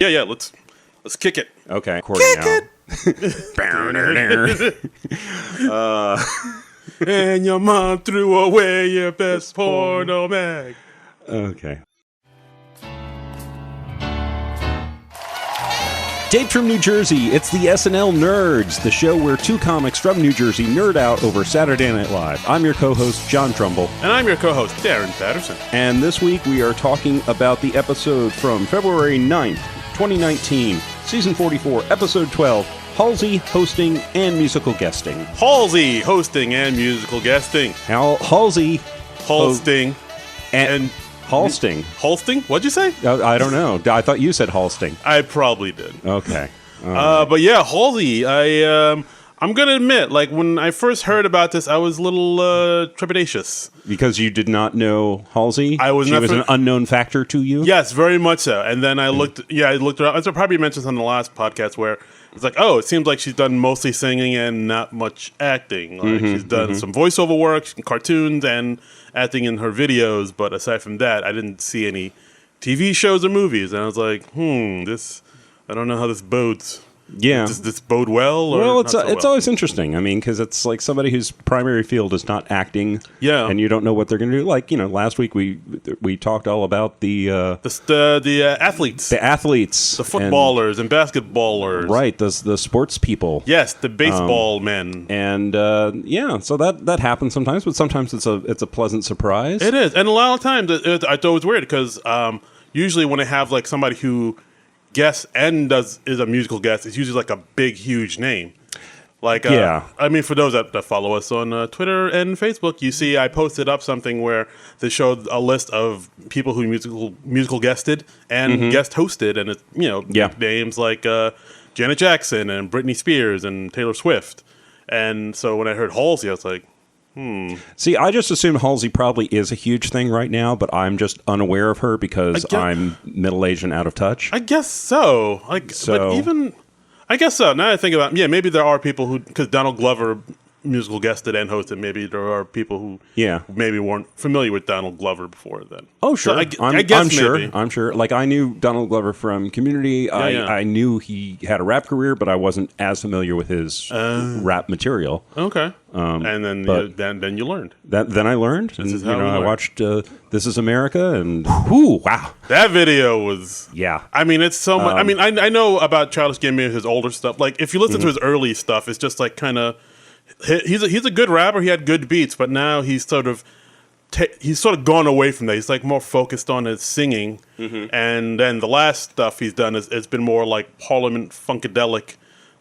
Yeah. Let's kick it. Okay. Kick it. And your mom threw away your best porno mag. Okay. Dave from New Jersey, it's the SNL Nerds, the show where two comics from New Jersey nerd out over Saturday Night Live. I'm your co-host, John Trumbull. And I'm your co-host, Darren Patterson. And this week we are talking about the episode from February 9th, 2019, Season 44, Episode 12, Halsey hosting and musical guesting. Halsey hosting and musical guesting. Halsey hosting and Halsting. Halsting? What'd you say? I don't know. I thought you said Halsting. I probably did. Okay. But yeah, Halsey, I'm going to admit, like, when I first heard about this, I was a little trepidatious. Because you did not know Halsey? She was an unknown factor to you? Yes, very much so. And then I looked around. As I probably mentioned on the last podcast where it's like, oh, it seems like she's done mostly singing and not much acting. Like, she's done some voiceover work, cartoons, and acting in her videos. But aside from that, I didn't see any TV shows or movies. And I was like, I don't know how this bodes. Yeah. Does this bode well? Or well, it's always interesting. I mean, because it's like somebody whose primary field is not acting. Yeah. And you don't know what they're going to do. Like, last week we talked all about the athletes. The athletes. The footballers and basketballers. Right. The sports people. Yes, the baseball men. And so that happens sometimes, but sometimes it's a pleasant surprise. It is. And a lot of times I thought it was weird because usually when I have like somebody who guests and is a musical guest, it's usually like a big, huge name. Like, I mean, for those that follow us on Twitter and Facebook, you see I posted up something where they showed a list of people who musical guested and guest hosted, and it's big names like Janet Jackson and Britney Spears and Taylor Swift. And so when I heard Halsey, I was like, See, I just assume Halsey probably is a huge thing right now, but I'm just unaware of her because I'm middle-aged and out of touch. I guess so. But even I guess so. Now I think about maybe there are people who, because Donald Glover musical guested and hosted, maybe there are people who maybe weren't familiar with Donald Glover before then. Oh, sure. So I guess I'm sure. Like, I knew Donald Glover from Community. I knew he had a rap career, but I wasn't as familiar with his rap material. Okay. And then then you learned. Then I learned. This is how I watched This Is America, and wow. That video was... Yeah. I mean, it's so much... I mean, I know about Childish Gambino, his older stuff. Like, if you listen to his early stuff, it's just like kind of... He's a good rapper. He had good beats, but now he's sort of gone away from that. He's like more focused on his singing, and then the last stuff he's done it's been more like Parliament funkadelic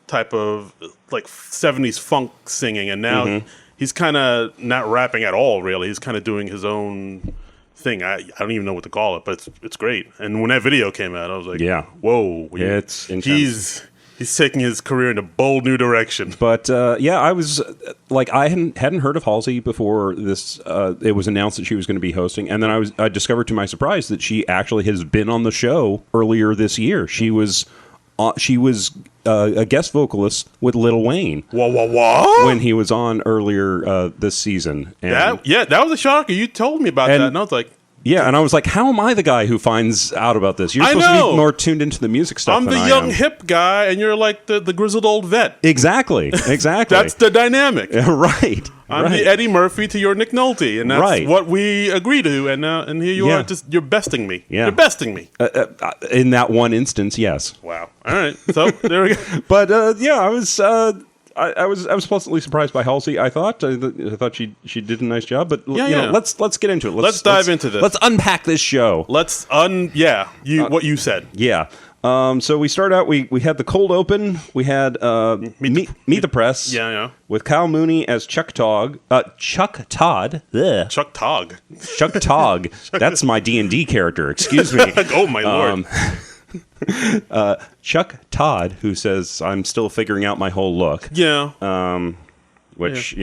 type of like 70s funk singing, and now he's kind of not rapping at all. Really, he's kind of doing his own thing. I don't even know what to call it, but it's great. And when that video came out, I was like, whoa, it's intense. He's taking his career in a bold new direction. But I was like, I hadn't heard of Halsey before this. It was announced that she was going to be hosting, and then I discovered to my surprise that she actually has been on the show earlier this year. She was a guest vocalist with Lil Wayne. Whoa. When he was on earlier this season. And that was a shocker. You told me about that, and I was like. Yeah, and I was like, how am I the guy who finds out about this? You're supposed to be more tuned into the music stuff I'm than the young, hip guy, and you're like the grizzled old vet. Exactly. That's the dynamic. Right. I'm the Eddie Murphy to your Nick Nolte, and that's what we agree to, and here you are, you're besting me. Yeah. You're besting me. In that one instance, yes. Wow. All right. So, there we go. But, I was pleasantly surprised by Halsey. I thought she did a nice job, but let's get into it. Let's dive into this. Let's unpack this show. What you said. Yeah. So we start out. We had the cold open. We had Meet the Press. Yeah. With Kyle Mooney as Chuck Todd. Chuck Todd. Ugh. Chuck Togg. Chuck Togg. That's my D&D character. Excuse me. Oh my lord. Chuck Todd, who says, I'm still figuring out my whole look. Yeah. Which,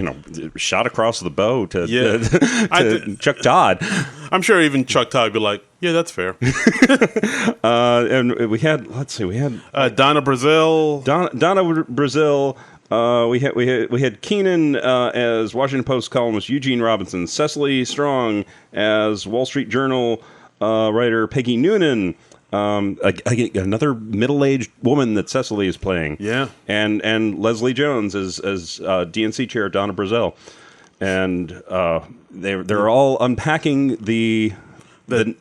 shot across the bow to Chuck Todd. I'm sure even Chuck Todd would be like, yeah, that's fair. And we had Donna Brazile. Donna Brazile. We had Keenan as Washington Post columnist Eugene Robinson, Cecily Strong as Wall Street Journal writer Peggy Noonan, Another middle-aged woman that Cecily is playing. Yeah. And Leslie Jones as DNC chair Donna Brazell. And they're all unpacking the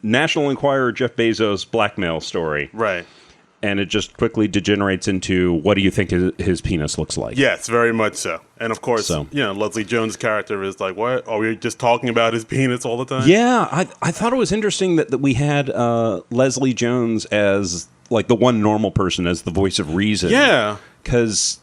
National Enquirer Jeff Bezos blackmail story. Right. And it just quickly degenerates into, what do you think his penis looks like? Yes, very much so. And of course, Leslie Jones' character is like, what? Are we just talking about his penis all the time? Yeah, I thought it was interesting that we had Leslie Jones as like the one normal person, as the voice of reason. Yeah. Because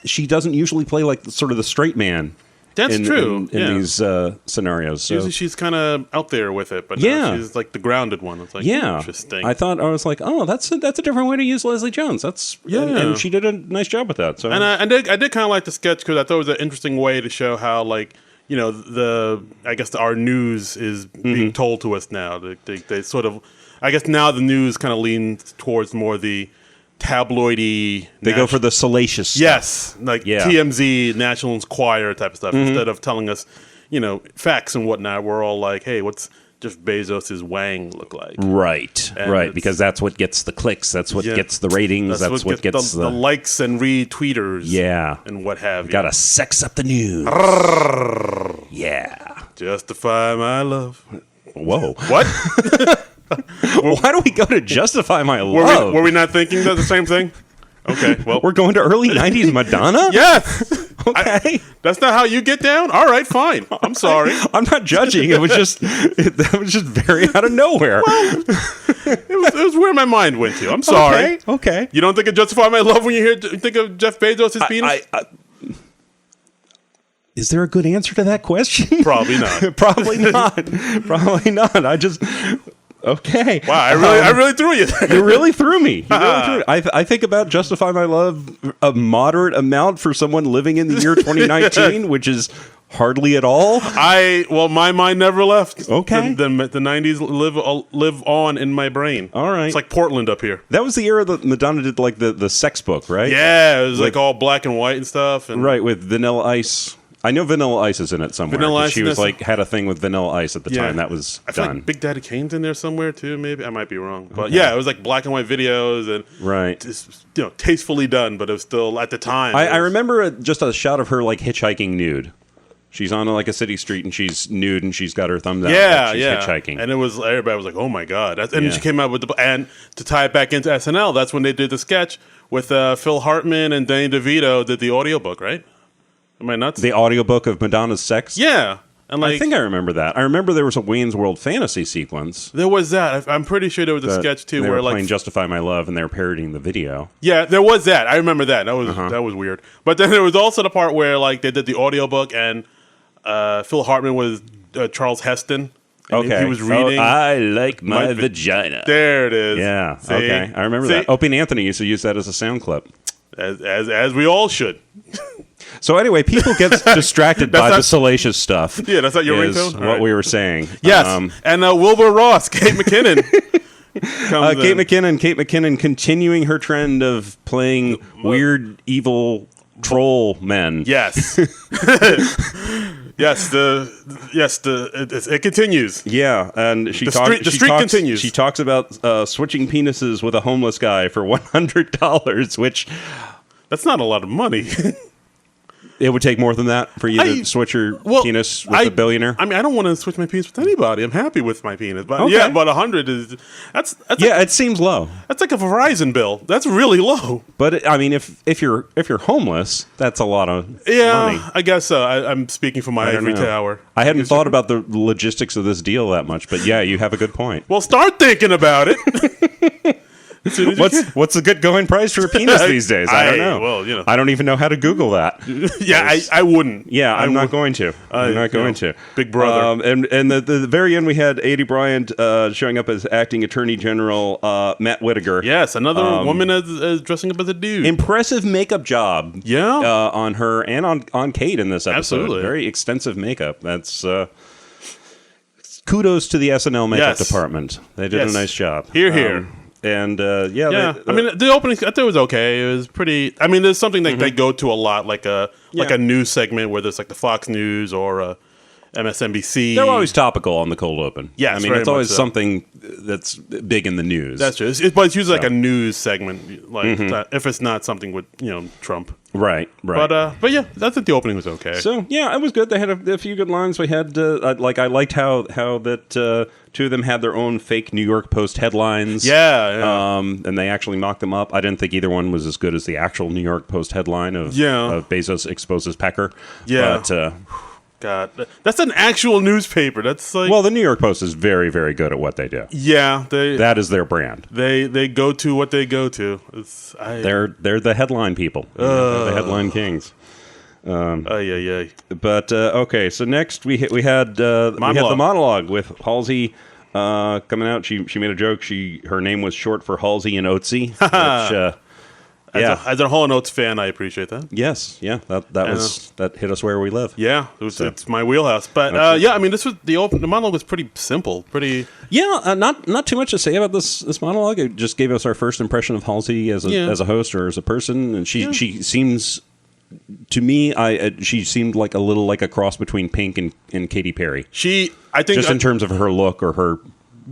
she doesn't usually play like sort of the straight man. That's true. In these scenarios. So. Usually she's kind of out there with it, but now she's like the grounded one. It's like, interesting. I was like, oh, that's a different way to use Leslie Jones. And she did a nice job with that. So, and I did kind of like the sketch because I thought it was an interesting way to show how, like, our news is being told to us now. They sort of, I guess now the news kind of leans towards more the tabloidy. They go for the salacious stuff. Yes, like TMZ, National Enquirer type of stuff. Instead of telling us, facts and whatnot, we're all like, hey, what's Jeff Bezos' wang look like? Right, because that's what gets the clicks. That's what gets the ratings. That's what gets the likes and retweeters. Yeah. And what have you. Gotta sex up the news. Yeah. Justify my love. Whoa. What? Why do we go to Justify My Love? Were we not thinking the same thing? Okay, well. We're going to early 90s Madonna? Yes! Okay. That's not how you get down? All right, fine. I'm sorry. I'm not judging. That was just very out of nowhere. Well, it was where my mind went to. I'm sorry. Okay. You don't think of Justify My Love when you think of Jeff Bezos' penis? Is there a good answer to that question? Probably not. Probably not. Probably not. Okay. Wow, I really threw you. You really threw me. I think about Justify My Love a moderate amount for someone living in the year 2019, which is hardly at all. My mind never left. Okay. The 90s live on in my brain. All right. It's like Portland up here. That was the era that Madonna did like the sex book, right? Yeah, it was like all black and white and stuff. And right, with Vanilla Ice. I know Vanilla Ice is in it somewhere. Vanilla Ice. She was had a thing with Vanilla Ice at the time. That was I feel done. like Big Daddy Kane's in there somewhere too. Maybe I might be wrong, but it was like black and white videos and just, tastefully done. But it was still at the time. I remember just a shot of her like hitchhiking nude. She's on like a city street and she's nude and she's got her thumbs out. Like she's hitchhiking. And everybody was like, "Oh my god!" And she came out with and to tie it back into SNL, that's when they did the sketch with Phil Hartman and Danny DeVito did the audiobook, right? Am I nuts? The audiobook of Madonna's sex? Yeah. And I think I remember that. I remember there was a Wayne's World fantasy sequence. There was that. I'm pretty sure there was a sketch too they where were playing Justify My Love and they were parodying the video. Yeah, there was that. I remember that. That was weird. But then there was also the part where like they did the audiobook and Phil Hartman was Charles Heston. Okay. He was reading. I like my vagina. There it is. Yeah. See? Okay. I remember that. Opie and Anthony used to use that as a sound clip. As we all should. So anyway, people get distracted by the salacious stuff. Yeah, that's not your ringtone? What we were saying. Yes. And Wilbur Ross, Kate McKinnon. Kate McKinnon continuing her trend of playing weird, evil troll men. Yes. It continues. Yeah, and the streak continues. She talks about switching penises with a homeless guy for $100, which that's not a lot of money. It would take more than that for you to switch your penis with a billionaire. I mean, I don't want to switch my penis with anybody. I'm happy with my penis, but but 100 is that's it seems low. That's like a Verizon bill. That's really low. But I mean, if you're homeless, that's a lot of money. I guess so. I'm speaking from my ivory tower. I hadn't thought about the logistics of this deal that much, but yeah, you have a good point. Well, start thinking about it. What's a good going price for a penis these days? I don't know. Well, I don't even know how to Google that. I wouldn't. Yeah, I'm not going to. I'm not going to. Big brother. And the very end, we had Adie Bryant showing up as acting Attorney General Matt Whitaker. Yes, another woman as dressing up as a dude. Impressive makeup job. Yeah, on her and on Kate in this episode. Absolutely, very extensive makeup. That's. Kudos to the SNL makeup department. They did a nice job. Here. And I mean, the opening I thought it was okay. It was pretty. I mean, there's something that they go to a lot, like a news segment where there's like the Fox News or MSNBC. They're always topical on the cold open. Yes, I mean, very it's always much so. something that's big in the news. That's true. But it's usually like a news segment, like if it's not something with Trump. Right. But yeah, I think the opening was okay. So yeah, it was good. They had a few good lines. We had I liked how that two of them had their own fake New York Post headlines. Yeah. And they actually mocked them up. I didn't think either one was as good as the actual New York Post headline of Bezos exposes Pecker. Yeah. But God, that's an actual newspaper. That's like, well, the New York Post is very, very good at what they do. Yeah, that is their brand. They go to what they go to. They're the headline people. They're the headline kings. But okay, so next we had the monologue with Halsey coming out. She made a joke. Her name was short for Halsey and Oatsy. Which, as a Hall & Oates fan, I appreciate that. Yes, yeah, that hit us where we live. Yeah, it's my wheelhouse. But I mean, the monologue was pretty simple, pretty. Yeah, not too much to say about this monologue. It just gave us our first impression of Halsey as a host or as a person, and she seems. To me, she seemed like a little like a cross between Pink and Katy Perry. I think, just in terms of her look or her.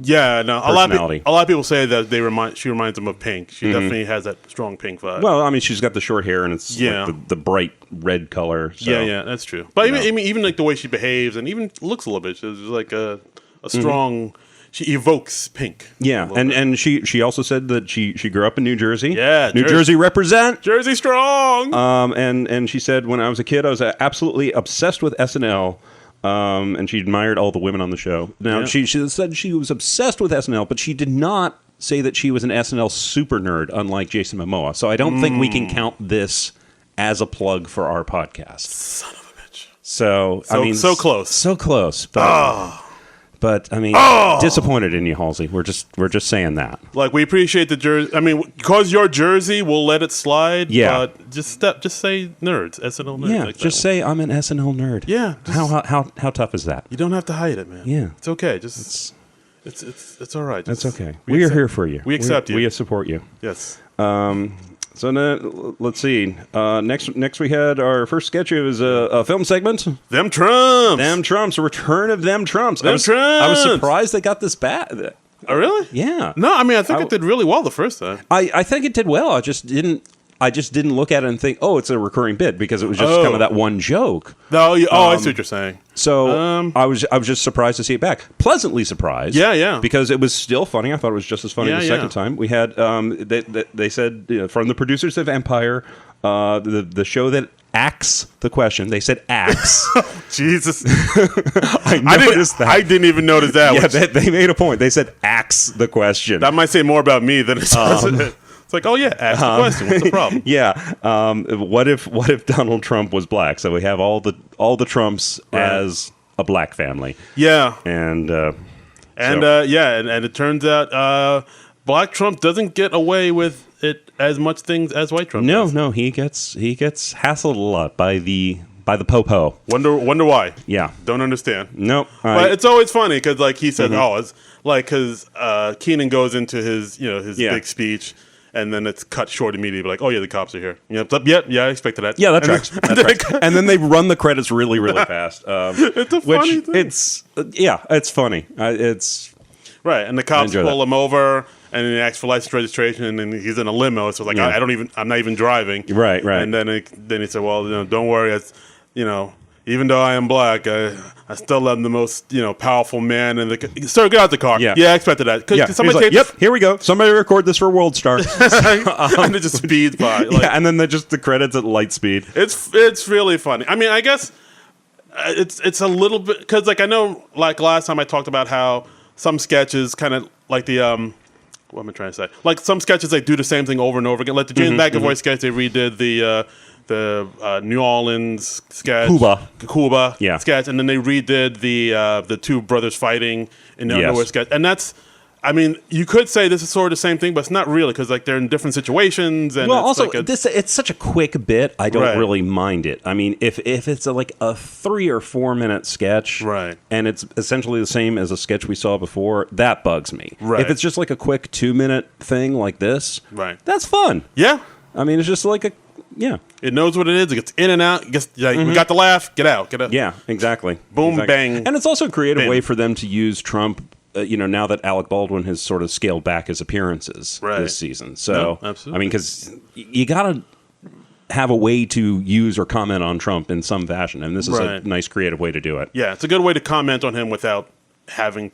Yeah, no. Personality. A lot of people say that she reminds them of Pink. She definitely has that strong Pink vibe. Well, I mean, she's got the short hair and it's like the bright red color. So. Yeah, that's true. But even like the way she behaves and even looks a little bit, she's like a strong. She evokes Pink. Yeah, and she also said that she grew up in New Jersey. Yeah, New Jersey represent. Jersey strong. And she said when I was a kid, I was absolutely obsessed with SNL. And she admired all the women on the show. Now, she said she was obsessed with SNL, but she did not say that she was an SNL super nerd, unlike Jason Momoa. So I don't think we can count this as a plug for our podcast. Son of a bitch. So I mean, so close. So close. But I mean, disappointed in you, Halsey. We're just saying that. Like, we appreciate the jersey. I mean, because you're Jersey, we'll let it slide. Yeah. But just say nerds, SNL nerds. Yeah. Like just say I'm an SNL nerd. Yeah. How tough is that? You don't have to hide it, man. Yeah. It's okay. It's all right. That's okay. We are here for you. We accept you. We support you. Yes. So now, let's see. Next we had our first sketch. It was a film segment. Them Trumps. Them Trumps. A return of Them Trumps. Trumps. I was surprised they got this back. Oh, really? Yeah. No, I mean, I think it did really well the first time. I think it did well. I just didn't look at it and think, oh, it's a recurring bit, because it was just kind of that one joke. No, I see what you're saying. So I was just surprised to see it back. Pleasantly surprised. Yeah. Because it was still funny. I thought it was just as funny the second time. We had they said from the producers of Empire, the show that asks the question. They said asks. Jesus. I didn't even notice that. Yeah, they made a point. They said asks the question. That might say more about me than it does. It's like, oh yeah, ask the question. What's the problem? Yeah. What if Donald Trump was black? So we have all the Trumps as a black family. Yeah. And it turns out black Trump doesn't get away with it as much things as white Trump does. No, he gets hassled a lot by the po-po. Wonder why. Yeah. Don't understand. Nope. But it's always funny because like he says, it's like because Keenan goes into his big speech. And then it's cut short immediately. Like, oh yeah, the cops are here. I expected that. Yeah, that tracks. And then they run the credits really, really fast. It's a funny thing. It's funny. It's right. And the cops pull him over, and then he asks for license registration, and then he's in a limo. So it's like, I'm not even driving. Right. And then he said, well, don't worry, even though I am black, I still am the most powerful man in the. Sir, get out the car. Yeah, I expected that. Yep, here we go. Somebody record this for World Star. And it just speeds by. And then the credits at light speed. It's really funny. I mean, I guess it's a little bit because I know last time I talked about how some sketches kind of like the what am I trying to say? Like some sketches they do the same thing over and over again. Like the James McAvoy sketch, they redid the New Orleans sketch, Cuba sketch, and then they redid the two brothers fighting in the underwear sketch, and that's. I mean, you could say this is sort of the same thing, but it's not really because they're in different situations. And it's such a quick bit. I don't really mind it. I mean, if it's a 3 or 4 minute sketch, and it's essentially the same as a sketch we saw before, that bugs me. Right. If it's just like a quick 2 minute thing like this, that's fun. Yeah. I mean, it's just like Yeah. It knows what it is. It gets in and out. It gets, we got the laugh. Get out. Get out. Yeah, exactly. Boom, Exactly. bang. And it's also a creative bam. way for them to use Trump, now that Alec Baldwin has sort of scaled back his appearances this season. So, No, absolutely. I mean, because you got to have a way to use or comment on Trump in some fashion. And this is a nice creative way to do it. Yeah, it's a good way to comment on him without having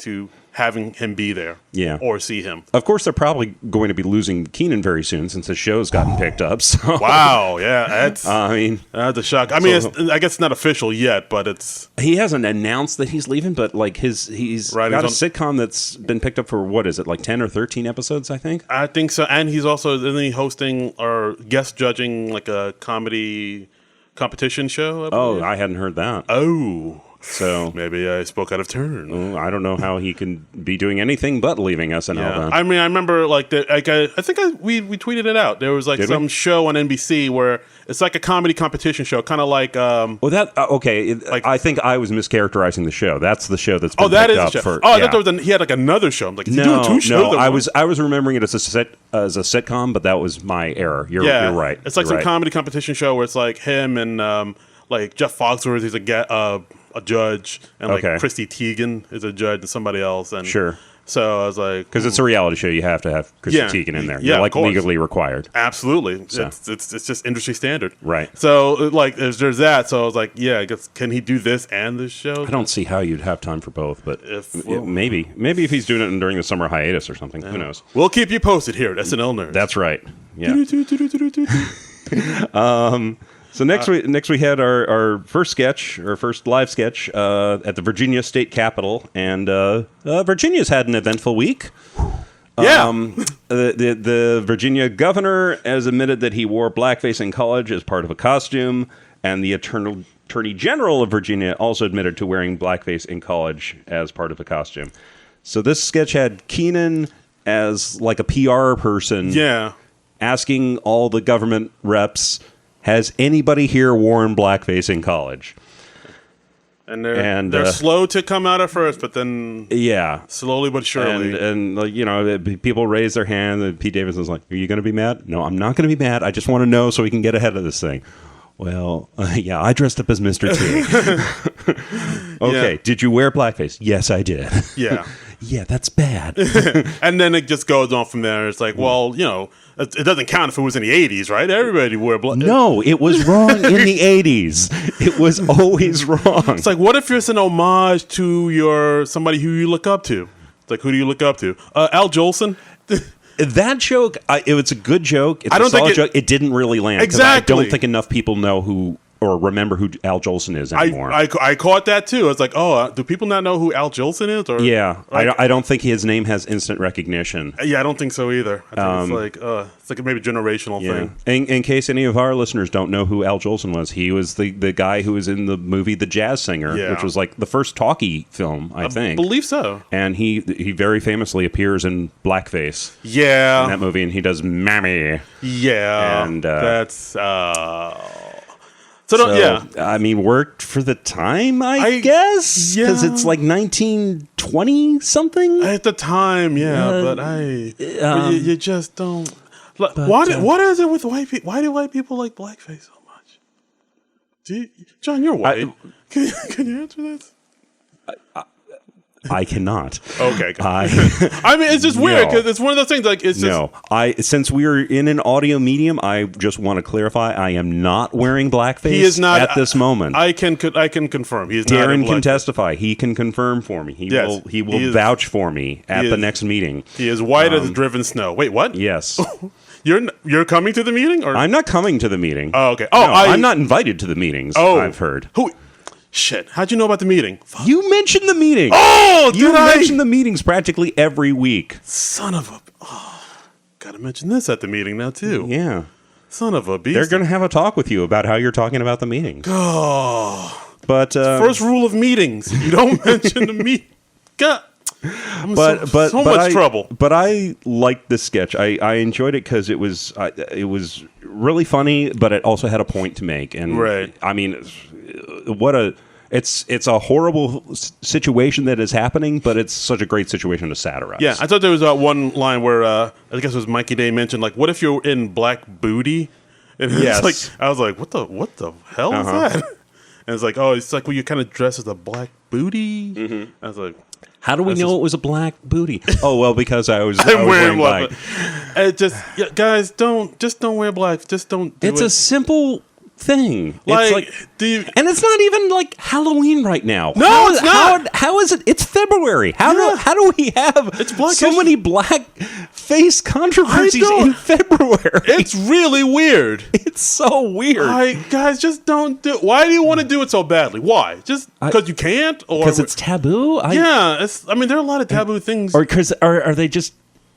him be there. Yeah. Or see him. Of course, they're probably going to be losing Keenan very soon since his show's gotten picked up. So. Wow, yeah, that's a shock. I mean, I guess it's not official yet, but it's... He hasn't announced that he's leaving, but like he's got a sitcom that's been picked up for, what is it, like 10 or 13 episodes, I think? I think so, and he's also, isn't he hosting or guest judging like a comedy competition show? I hadn't heard that. Oh. So maybe I spoke out of turn. I don't know how he can be doing anything but leaving SNL. Yeah. Then. I mean, I remember like I think we tweeted it out. There was like some show on NBC where it's like a comedy competition show, kind of like. Well, that okay. I think I was mischaracterizing the show. That's the show that's been that picked is up the show. for. I thought he had like another show. I'm like, is he doing two shows? No, I was remembering it as a sitcom, but that was my error. You're right. It's like some comedy competition show where it's like him and like Jeff Foxworthy is a judge, and like Christy Teigen is a judge, and somebody else. And sure. So I was like, because it's a reality show, you have to have Christy Teigen in there. You're like legally required. Absolutely, so. It's just industry standard, right? So like, there's that. So I was like, I guess can he do this and this show? I don't see how you'd have time for both, but maybe if he's doing it during the summer hiatus or something, who knows? We'll keep you posted here at SNL Nerds. That's right. Yeah. So next we had our first sketch, our first live sketch at the Virginia State Capitol, and Virginia's had an eventful week. Yeah. The Virginia governor has admitted that he wore blackface in college as part of a costume, and the Attorney General of Virginia also admitted to wearing blackface in college as part of a costume. So this sketch had Keenan as like a PR person, asking all the government reps, has anybody here worn blackface in college? And they're slow to come out at first, but then slowly but surely. And people raise their hand, and Pete Davidson's like, "Are you going to be mad?" "No, I'm not going to be mad. I just want to know so we can get ahead of this thing." "Well, I dressed up as Mr. T." "Okay, did you wear blackface?" "Yes, I did." Yeah. Yeah, that's bad. And then it just goes on from there. It's like, well, it doesn't count if it was in the 80s, right? Everybody wore black. No, it was wrong in the 80s. It was always wrong. It's like, what if it's an homage to somebody who you look up to? It's like, who do you look up to? Al Jolson? That joke, it was a good joke. It's a solid joke. It didn't really land. Exactly. I don't think enough people know who or remember who Al Jolson is anymore. I caught that too. I was like, do people not know who Al Jolson is? Or, yeah, I don't think his name has instant recognition. Yeah, I don't think so either. I think it's like maybe a generational thing. In case any of our listeners don't know who Al Jolson was, he was the guy who was in the movie The Jazz Singer, which was like the first talkie film, I think. I believe so. And he very famously appears in blackface. Yeah. In that movie, and he does Mammy. Yeah. And that's... I mean, worked for the time, I guess, because it's like 1920 something at the time. But you just don't. What is it with white people? Why do white people like blackface so much? John, you're white. Can you answer this? I cannot. Okay. I mean, it's just weird because it's one of those things. Like, it's just since we are in an audio medium, I just want to clarify: I am not wearing blackface. He is not at this moment. I can confirm. He is Darren not can testify. He can confirm for me. He will vouch for me at the next meeting. He is white as driven snow. Wait, what? Yes. You're coming to the meeting, or I'm not coming to the meeting. Oh, okay. Oh, no, I'm not invited to the meetings. I've heard. Who? Shit! How'd you know about the meeting? Fuck. You mentioned the meeting. Oh, you mentioned the meetings practically every week. Son of a! Gotta mention this at the meeting now too. Yeah. Son of a beast. They're going to have a talk with you about how you're talking about the meetings. Oh. But first rule of meetings: you don't mention the meeting. God. I'm but much trouble. But I liked this sketch. I enjoyed it because it was really funny, but it also had a point to make. And I mean, it's a horrible situation that is happening, but it's such a great situation to satirize. Yeah, I thought there was one line where I guess it was Mikey Day mentioned, like, what if you're in Black Booty? And Yes. it's like, I was like, what the hell is that? And it's like, oh, it's like, well, you kind of dress as a black booty. Mm-hmm. I was like, how do we know it was a black booty? Oh, well, because I was I'm wearing black. It just, guys, don't wear black. Just don't do It's it. a simple thing. Like, and it's not even like Halloween right now. No, it's not. How is it? It's February. How do we have so many black face controversies in February? It's really weird. It's so weird. Guys, just don't do it. Why do you want to do it so badly? Why? Just because you can't? Or because it's taboo? There are a lot of taboo things. Or because are they just...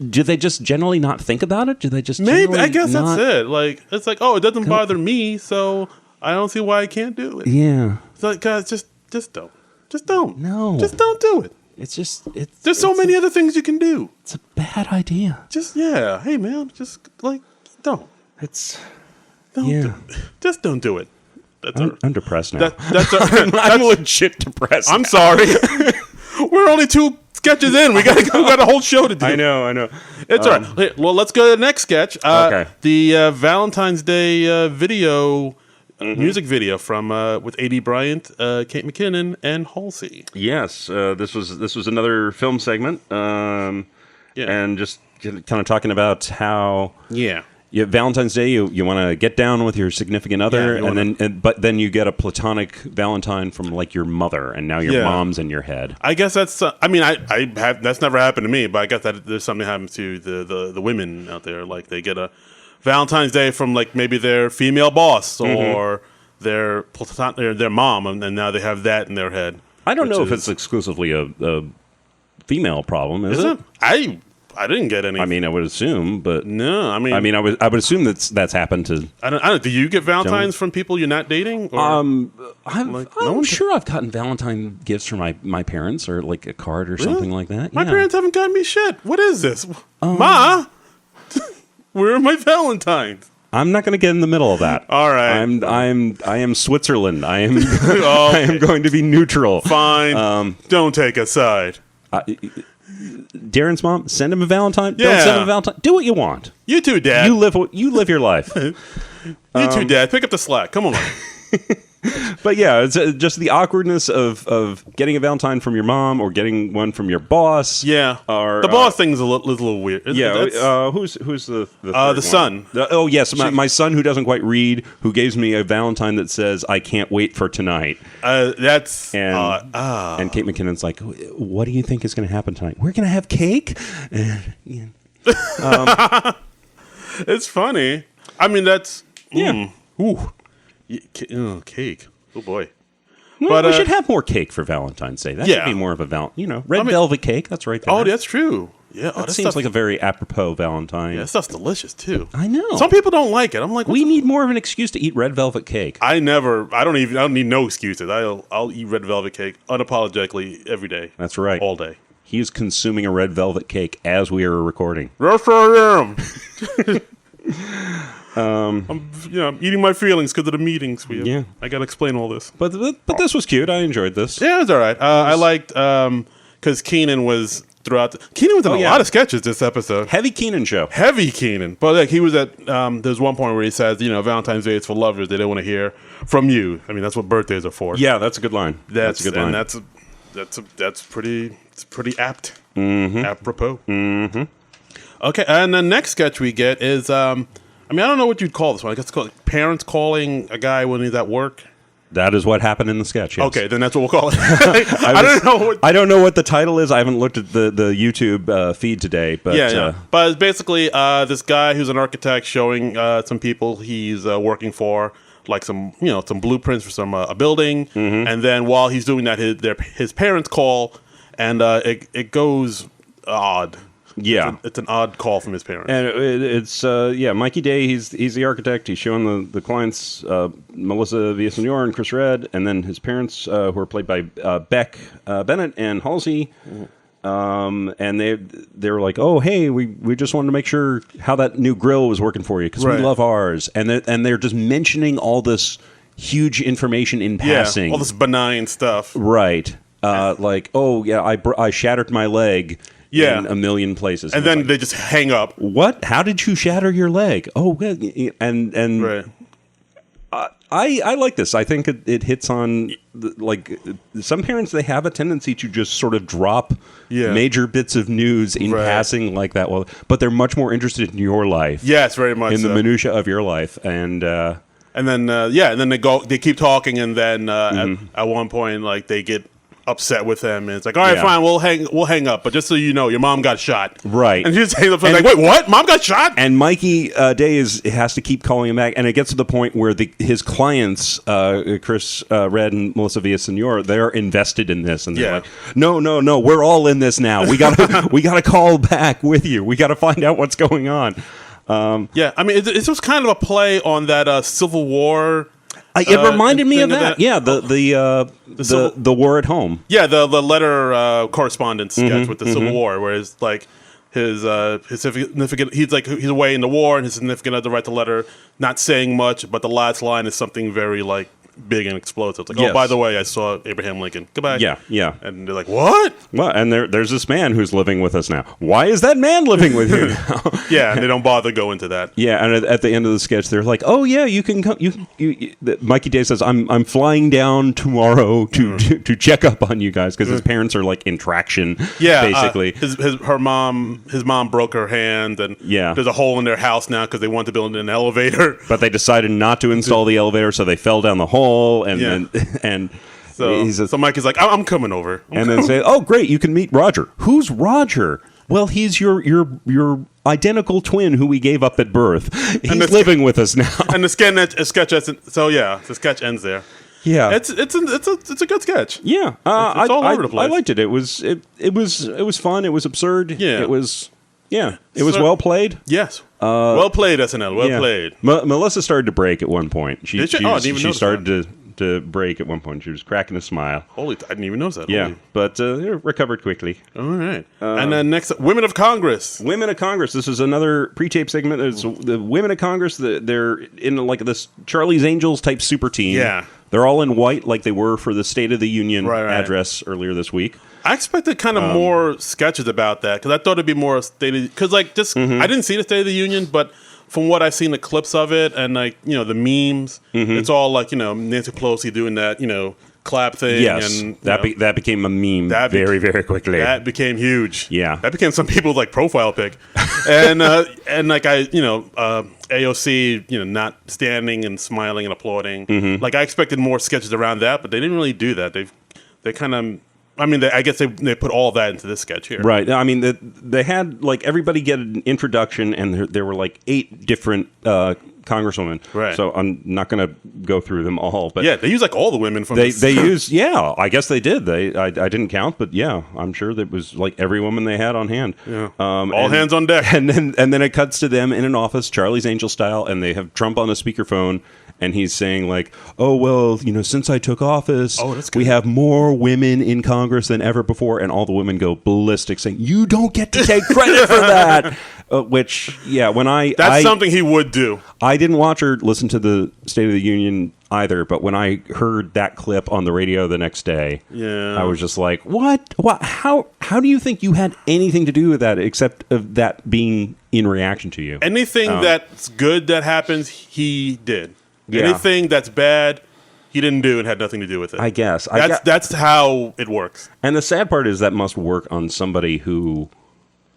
Do they just generally not think about it? Do they just maybe? I guess not... that's it. Like, it's like, oh, it doesn't bother me, so I don't see why I can't do it. Yeah. It's like, guys, just don't. Just don't. No. Just don't do it. There's so many other things you can do. It's a bad idea. Hey man, just like don't. Just don't do it. I'm depressed now. That's I'm legit depressed. I'm sorry. We're only 2 sketches in. We got a whole show to do. I know. It's all right. Hey, well, let's go to the next sketch. Okay. The Valentine's Day video, music video from with A.D. Bryant, Kate McKinnon, and Halsey. Yes, this was another film segment, and just kind of talking about how Valentine's Day you want to get down with your significant other, but then you get a platonic Valentine from like your mother, and now your mom's in your head. I guess that's. I mean, I have that's never happened to me, but I guess that there's something that happens to the women out there. Like they get a Valentine's Day from like maybe their female boss or their mom, and now they have that in their head. I don't know if it's exclusively a female problem. Is it? I didn't get any. I mean, I would assume, but no. I mean, I would assume that's happened to. I don't. Do you get Valentines from people you're not dating? Or, I'm sure I've gotten Valentine gifts from my parents, or like a card or something like that. My parents haven't gotten me shit. What is this, Ma? Where are my Valentines? I'm not going to get in the middle of that. All right. I am Switzerland. I am. I am going to be neutral. Fine. Don't take a side. Darren's mom, send him a Valentine. Yeah. Don't send him a Valentine. Do what you want. You too, Dad. You live your life. You too, Dad. Pick up the slack. Come on. But yeah, it's just the awkwardness of getting a Valentine from your mom or getting one from your boss. Yeah, or, the boss thing's a little weird. Who's the son? Oh yes, my son who doesn't quite read, who gives me a Valentine that says "I can't wait for tonight." And Kate McKinnon's like, "What do you think is going to happen tonight? We're going to have cake." It's funny. I mean, that's Ooh. Cake. Oh boy. Well, we should have more cake for Valentine's Day. That should be more of a red velvet cake. That's right there. Oh, that's true. Yeah, that seems like a very apropos Valentine. Yeah, that stuff's delicious too. I know. Some people don't like it. I'm like, we need more of an excuse to eat red velvet cake. I don't need no excuses. I'll eat red velvet cake unapologetically every day. That's right. All day. He is consuming a red velvet cake as we are recording. Yes, I am. I'm eating my feelings because of the meetings. I got to explain all this. But this was cute. I enjoyed this. Yeah, it was all right. I liked because Keenan was throughout. Keenan was in a lot of sketches this episode. Heavy Keenan show. Heavy Keenan. But like he was at. There's one point where he says, Valentine's Day is for lovers. They don't want to hear from you. I mean, that's what birthdays are for. Yeah, that's a good line. That's a good line. And that's pretty. It's pretty apt. Mm-hmm. Apropos. Mm-hmm. Okay, and the next sketch we get is. I don't know what you'd call this one. I guess it's called parents calling a guy when he's at work. That is what happened in the sketch. Yes. Okay, then that's what we'll call it. I don't know what the title is. I haven't looked at the YouTube feed today. But but it's basically this guy who's an architect showing some people he's working for, like some blueprints for some a building, and then while he's doing that, his parents call, and it goes odd. Yeah, it's an odd call from his parents, and it's Mikey Day. He's the architect. He's showing the clients Melissa Villaseñor and Chris Redd, and then his parents who are played by Beck Bennett and Halsey. And they were like, oh hey, we just wanted to make sure how that new grill was working for you because we love ours, and they're just mentioning all this huge information in passing, all this benign stuff, right? Like, oh yeah, I shattered my leg. in a million places. And then they just hang up. What? How did you shatter your leg? Oh, well, and Right. I like this. I think it hits on some parents. They have a tendency to just sort of drop major bits of news in passing like that. Well, but they're much more interested in your life. Yes, very much in the minutia of your life, and then and then they keep talking, and then at one point like they get upset with him, and it's like, all right, fine, we'll hang up, but just so you know, your mom got shot, right? And she just hangs up, like, wait, what? Mom got shot? And Mikey Day has to keep calling him back, and it gets to the point where his clients, Chris Red and Melissa Villasenor, they're invested in this, and they're like, no, we're all in this now. We gotta call back with you. We gotta find out what's going on. I mean, it was kind of a play on that Civil War. It reminded me of that. Yeah, the war at home. Yeah, the letter correspondence sketch with the Civil War, where it's like his significant, he's away in the war, and his significant other writes a letter, not saying much, but the last line is something very like big and explosive. It's like, oh, by the way, I saw Abraham Lincoln. Goodbye. Yeah. And they're like, what? Well, and there's this man who's living with us now. Why is that man living with you now? Yeah, and they don't bother go into that. Yeah, and at the end of the sketch, they're like, oh yeah, you can come. Mikey Day says, I'm flying down tomorrow to check up on you guys because his parents are like in traction. Yeah, basically. His mom broke her hand, and there's a hole in their house now because they want to build an elevator, but they decided not to install the elevator, so they fell down the hole. And so Mike is like, I'm coming over. And then say, oh, great, you can meet Roger. Who's Roger? Well, he's your identical twin who we gave up at birth. He's living with us now. And the sketch ends there. Yeah, it's a good sketch. Yeah, it's all over the place. I liked it. It was fun. It was absurd. Yeah, it was well played. Yes. Well played, SNL. Well played. Melissa started to break at one point. She started to break at one point. She was cracking a smile. Holy, I didn't even notice that. Yeah, but recovered quickly. All right. And then next, Women of Congress. Women of Congress. This is another pre-tape segment. It's the Women of Congress. They're in like this Charlie's Angels type super team. Yeah. They're all in white like they were for the State of the Union address earlier this week. I expected kind of more sketches about that because I thought it'd be more because I didn't see the State of the Union, but from what I've seen the clips of it and like the memes, it's all like Nancy Pelosi doing that clap thing. Yes, and that became a meme very very quickly. That became huge. Yeah, that became some people's like profile pic, and like AOC not standing and smiling and applauding. Like I expected more sketches around that, but they didn't really do that. They kind of. I mean, I guess they put all that into this sketch here. Right. I mean, they had, like, everybody get an introduction, and there were, like, 8 different congresswomen. Right. So I'm not going to go through them all. But yeah, they use, like, all the women from this. They use, I guess they did. I didn't count, but, yeah, I'm sure that was, like, every woman they had on hand. Yeah. All hands on deck. And then it cuts to them in an office, Charlie's Angel style, and they have Trump on a speakerphone. And he's saying like, oh, well, since I took office, we have more women in Congress than ever before. And all the women go ballistic saying, you don't get to take credit for that. Which, That's something he would do. I didn't watch or listen to the State of the Union either. But when I heard that clip on the radio the next day, I was just like, what? How do you think you had anything to do with that except of that being in reaction to you? Anything that's good that happens, he did. Yeah. Anything that's bad, he didn't do and had nothing to do with it. I guess. That's how it works. And the sad part is that must work on somebody who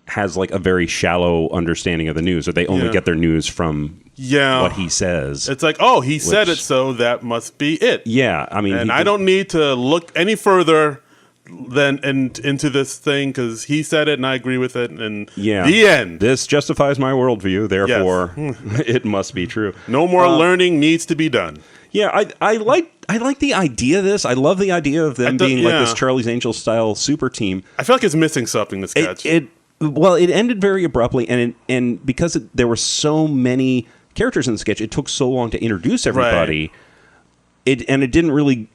has like a very shallow understanding of the news, or they only get their news from what he says. It's like, he said it, so that must be it. Yeah, I mean... And I don't need to look any further than into this thing because he said it and I agree with it, and the end. This justifies my worldview, therefore it must be true. No more learning needs to be done. Yeah, I like the idea of this. I love the idea of them being like this Charlie's Angels style super team. I feel like it's missing something, this sketch. It ended very abruptly, and because there were so many characters in the sketch, it took so long to introduce everybody. Right. It didn't really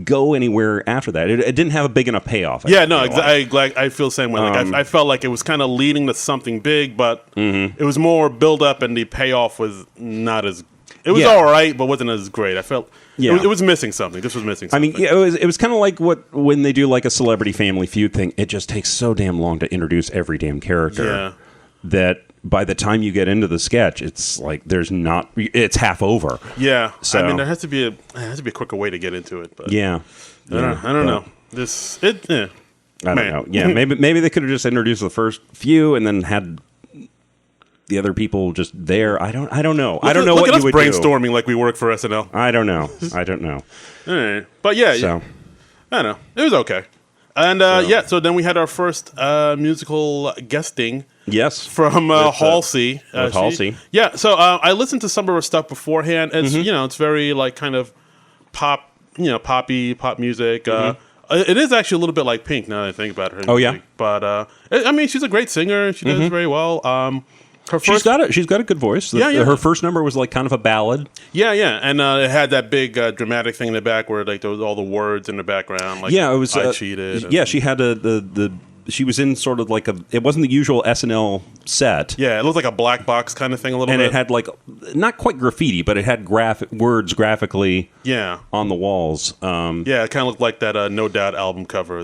go anywhere after that. It didn't have a big enough payoff. I feel the same way. I felt like it was kind of leading to something big, but it was more build up, and the payoff was not as It was Yeah. all right, but wasn't as great. I felt Yeah. it was missing something. This was missing I something. mean, it was kind of like when they do like a Celebrity Family Feud thing. It just takes so damn long to introduce every damn character that by the time you get into the sketch, it's like it's half over. Yeah. So, I mean, there has to be a quicker way to get into it. But yeah. I don't know. I don't know. Yeah, maybe they could have just introduced the first few and then had the other people just there. I don't know. I don't know what you would do. Brainstorming like we work for SNL. I don't know. All right. But yeah, So I don't know. It was okay. And so then we had our first musical guesting. yes, From Halsey. with Halsey. Yeah, so I listened to some of her stuff beforehand. It's it's very like kind of pop, poppy pop music. It is actually a little bit like Pink now that I think about her. Oh, yeah? music. But I mean, she's a great singer. She does very well. Her she's first, got a good voice. Yeah. Her first number was like kind of a ballad. yeah, and it had that big dramatic thing in the back where like there was all the words in the background. Like, Yeah, it was. I cheated. Yeah, she had she was in sort of like it wasn't the usual SNL set. Yeah, it looked like a black box kind of thing a little And bit. it had like not quite graffiti, but it had words graphically on the walls. Yeah, it kind of looked like that No Doubt album cover.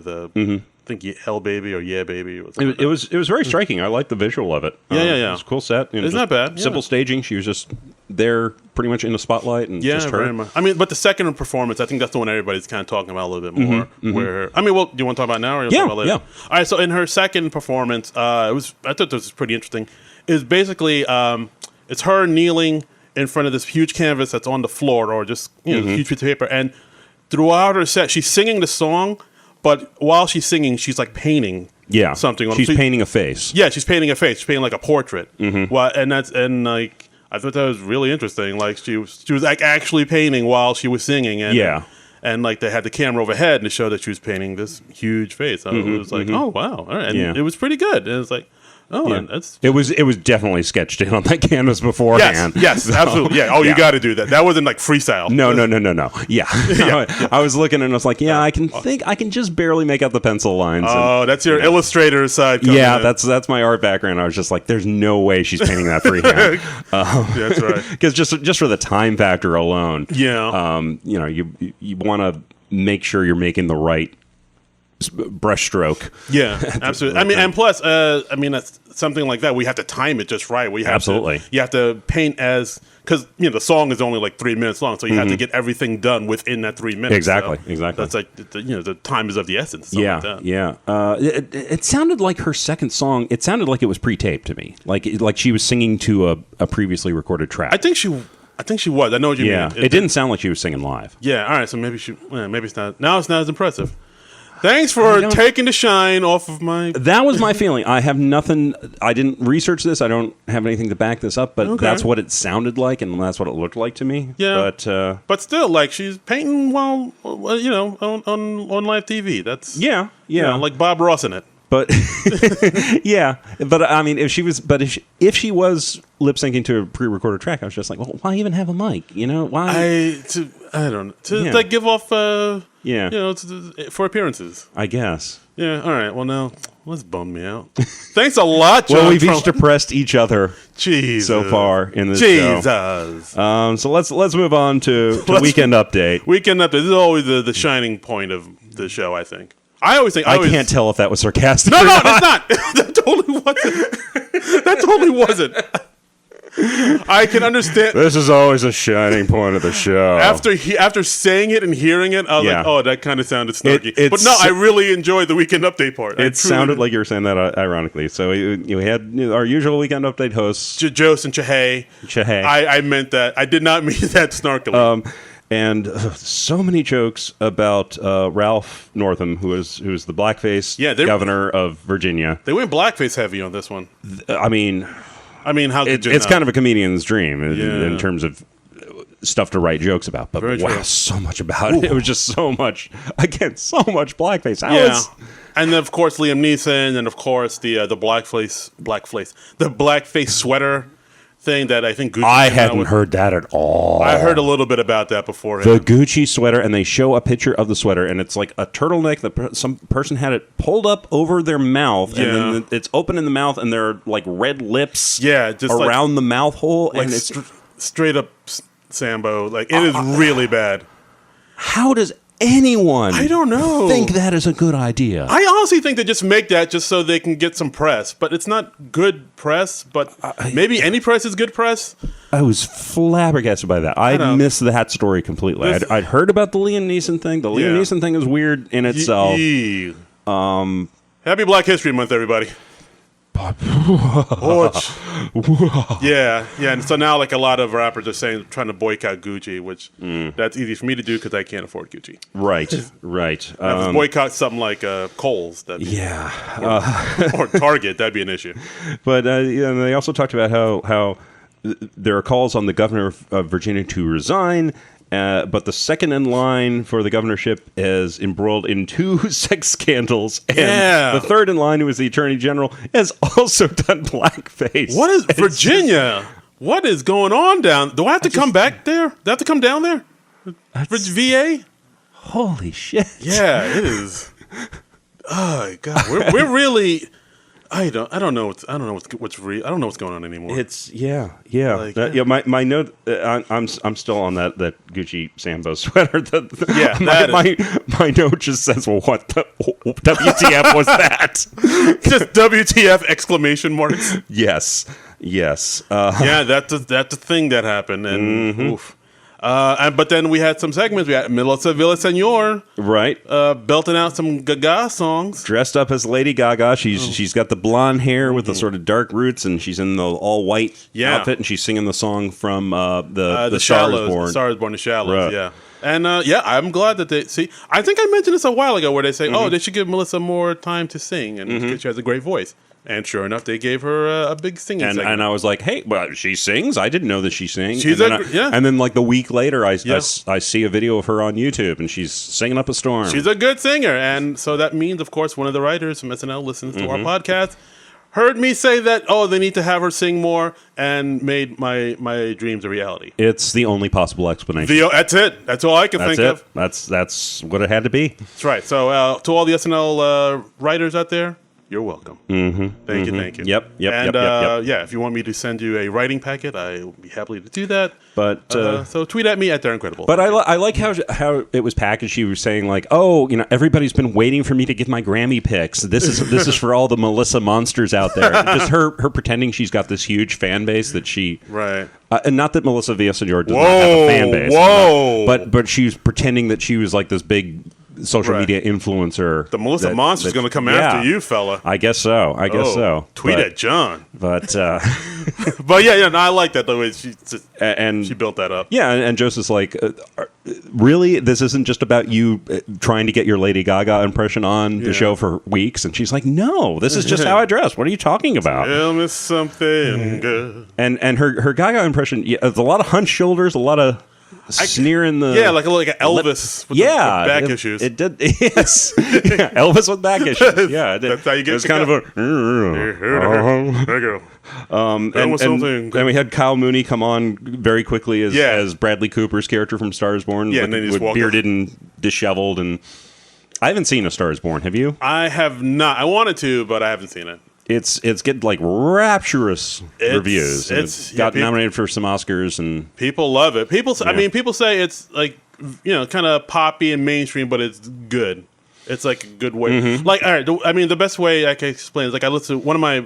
I think Hell Baby or Yeah Baby. Or It was very striking. I liked the visual of it. Yeah. It was a cool set. It's not bad. Yeah. Simple staging. She was just there, pretty much in the spotlight, and Yeah, just her. very much. I mean, but the second performance, I think that's the one everybody's kind of talking about a little bit more. Where do you want to talk about it now, or you want to talk about it later? Yeah. All right. So in her second performance, I thought this was pretty interesting. Is basically it's her kneeling in front of this huge canvas that's on the floor, or just huge piece of paper, and throughout her set, she's singing the song, but while she's singing, she's like painting. Yeah, something. On She's painting a face. Yeah, she's painting a face. She's painting like a portrait. Well, and like I thought that was really interesting. Like she was like actually painting while she was singing. And, and like they had the camera overhead to show that she was painting this huge face. So it was like, oh wow, all right. And it was pretty good. And it's like, and that's It was definitely sketched in on that canvas beforehand. Yes, So, absolutely. Yeah. Oh, you got to do that. That wasn't like freestyle. No. Yeah. I was looking and I was like, I can just barely make out the pencil lines. Oh, that's your illustrator side. Yeah, in. that's my art background. I was just like, there's no way she's painting that freehand. That's right. Because just for the time factor alone, you want to make sure you're making the right brushstroke. Yeah, absolutely. I mean, and plus, that's something like that. We have to time it just right. You have to paint because the song is only like 3 minutes long, so you have to get everything done within that 3 minutes. Exactly. That's like the time is of the essence. Yeah. It sounded like her second song. It sounded like it was pre-taped to me, like she was singing to a previously recorded track. I think she was. I know what you mean. It didn't sound like she was singing live. Yeah. All right. So maybe it's not. Now it's not as impressive. Thanks for taking the shine off of my... That was my feeling. I have nothing... I didn't research this. I don't have anything to back this up, but that's what it sounded like, and that's what it looked like to me. Yeah. But still, like, she's painting while, on live TV. That's... Yeah. Like Bob Ross in it. But but I mean, if she was lip syncing to a pre-recorded track, I was just like, well, why even have a mic? Why? I don't know. Like give off, Yeah. For appearances. I guess. Yeah. All right. Well, now let's bum me out. Thanks a lot, John. Well, we've each depressed each other so far in this show. So let's move on to Weekend Update. Weekend Update. This is always the shining point of the show, I think. I can't tell if that was sarcastic. No, it's not. That totally wasn't. I can understand. This is always a shining point of the show. After saying it and hearing it, I was like, oh, that kind of sounded snarky. But no, I really enjoyed the Weekend Update part. It sounded like you were saying that ironically. So you had our usual Weekend Update hosts. Jose and Chahey. I meant that. I did not mean that snarkily. And so many jokes about Ralph Northam, who is the blackface governor of Virginia. They went blackface heavy on this one. I mean, how could you it's not? kind of a comedian's dream in terms of stuff to write jokes about. But wow, so much about it. It was just so much. Again, so much blackface. And then, of course, Liam Neeson, and of course the blackface sweater thing that I think Gucci I hadn't heard that at all. I heard a little bit about that beforehand. The Gucci sweater, and they show a picture of the sweater, and it's like a turtleneck that some person had it pulled up over their mouth, and then it's open in the mouth, and there are like red lips just around the mouth hole, like and it's straight up Sambo. Like, it is really bad. How does anyone I don't know. think that is a good idea? I honestly think they just make that just so they can get some press, but it's not good press. But maybe any press is good press. I was flabbergasted by that. I missed that story completely. I'd heard about the Liam Neeson thing. The Liam Neeson thing is weird in itself. Happy Black History Month, everybody. Yeah. And so now, like, a lot of rappers are trying to boycott Gucci, which that's easy for me to do because I can't afford Gucci. Right. Now, if boycott something like Kohl's, that'd be, or Target, that'd be an issue. But they also talked about how there are calls on the governor of Virginia to resign. But the second in line for the governorship is embroiled in 2 sex scandals. And the third in line, who is the attorney general, has also done blackface. What is Virginia? What is going on down? Do I have to come back there? Do I have to come down there? For VA? Holy shit. Yeah, it is. Oh, God. We're really... I don't know what's real. I don't know what's going on anymore. It's Like, my note. I'm still on that Gucci Sambo sweater. My note just says, "Well, what the WTF was that?" Just WTF exclamation marks. Yes. That's the thing that happened, and oof. But then we had some segments. We had Melissa Villaseñor, right, belting out some Gaga songs, dressed up as Lady Gaga. She's got the blonde hair with the sort of dark roots, and she's in the all white outfit, and she's singing the song from the Star Is Born. Star Is Born, The Shallows, right. Yeah. And I'm glad that they see. I think I mentioned this a while ago, where they say, "Oh, they should give Melissa more time to sing," and she has a great voice. And sure enough, they gave her a big singing segment. And I was like, hey, well, she sings? I didn't know that she sings. And then like the week later, I see a video of her on YouTube, and she's singing up a storm. She's a good singer. And so that means, of course, one of the writers from SNL listens to our podcast, heard me say that, they need to have her sing more, and made my dreams a reality. It's the only possible explanation. That's it. That's all I can think of. That's what it had to be. That's right. So to all the SNL writers out there, you're welcome. Thank you. Yep. And if you want me to send you a writing packet, I will be happy to do that. But so tweet at me at They're Incredible. But I like how it was packaged. She was saying like, everybody's been waiting for me to give my Grammy picks. This is for all the Melissa monsters out there. Just her pretending she's got this huge fan base that she right. And not that Melissa Villaseñor does not have a fan base. But she's pretending that she was like this big social media influencer. The Melissa Monster's going to come after you, fella. I guess so. Tweet at John. But but I like that the way she built that up. Yeah, and Joseph's like, really? This isn't just about you trying to get your Lady Gaga impression on the show for weeks? And she's like, no, this is just how I dress. What are you talking about? Tell me something good. And her Gaga impression, it's a lot of hunched shoulders, a lot of sneering the like Elvis with the back issues. It did, yes. Elvis with back issues. Yeah, that's how you get. It's kind of a. There you go. And we had Kyle Mooney come on very quickly as Bradley Cooper's character from Star Is Born, with bearded and disheveled. And I haven't seen A Star Is Born. Have you? I have not. I wanted to, but I haven't seen it. It's getting like rapturous reviews. It's got nominated for some Oscars, and people love it. People say it's like kind of poppy and mainstream, but it's good. It's like a good way. Like, all right, the best way I can explain is like I listen to one of my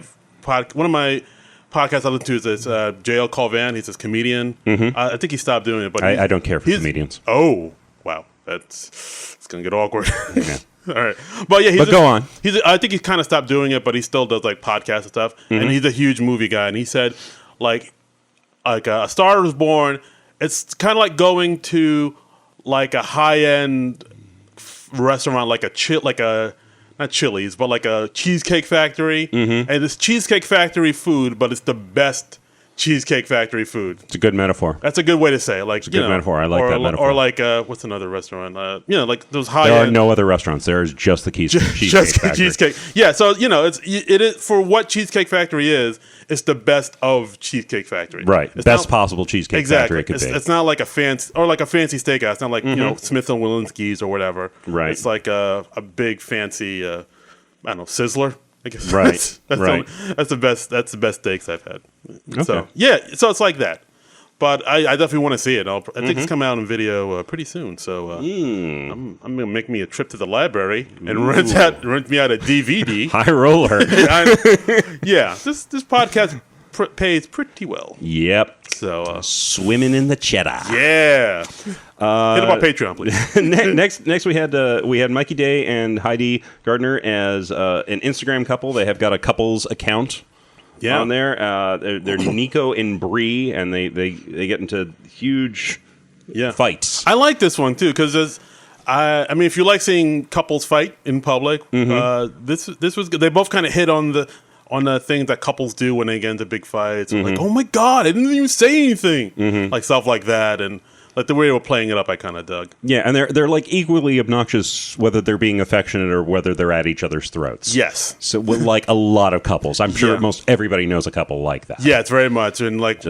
podcasts I listen to is this JL Colvan. He's this comedian. I think he stopped doing it, but I don't care for comedians. Oh wow, it's gonna get awkward. Yeah. All right, but yeah, go on. I think he kind of stopped doing it, but he still does like podcasts and stuff. And he's a huge movie guy, and he said like A Star Is Born. It's kind of like going to like a high end restaurant, like not Chili's, but like a Cheesecake Factory, and it's Cheesecake Factory food, but it's the best Cheesecake Factory food. It's a good metaphor. That's a good way to say it. Like, it's a good metaphor. I like that metaphor. Or like, what's another restaurant? Like those high. There are no other restaurants. There is just the Cheesecake Factory. Cheesecake. Yeah, so it is for what Cheesecake Factory is. It's the best of Cheesecake Factory. Right. Best possible Cheesecake Factory it could be. It's not like a fancy steakhouse. It's not like Smith and Walensky's or whatever. Right. It's like a big fancy Sizzler. I guess. Right. That's the best steaks I've had. Okay. So so it's like that. But I definitely want to see it. I think it's coming out in video pretty soon. So I'm going to make me a trip to the library and rent me out a DVD. High roller. Yeah, this podcast pays pretty well. Yep. So swimming in the cheddar. Yeah. Hit up our Patreon, please. Next we had Mikey Day and Heidi Gardner as an Instagram couple. They have got a couples account on there. They're Nico and Bree, and they get into huge fights. I like this one too because I mean, if you like seeing couples fight in public, this was good. They both kind of hit on the things that couples do when they get into big fights. Like, oh my god, I didn't even say anything, like stuff like that, and like the way they were playing it up, I kind of dug. Yeah, and they're like equally obnoxious whether they're being affectionate or whether they're at each other's throats. Yes. So with like a lot of couples, I'm sure most everybody knows a couple like that. Yeah, it's very much. And like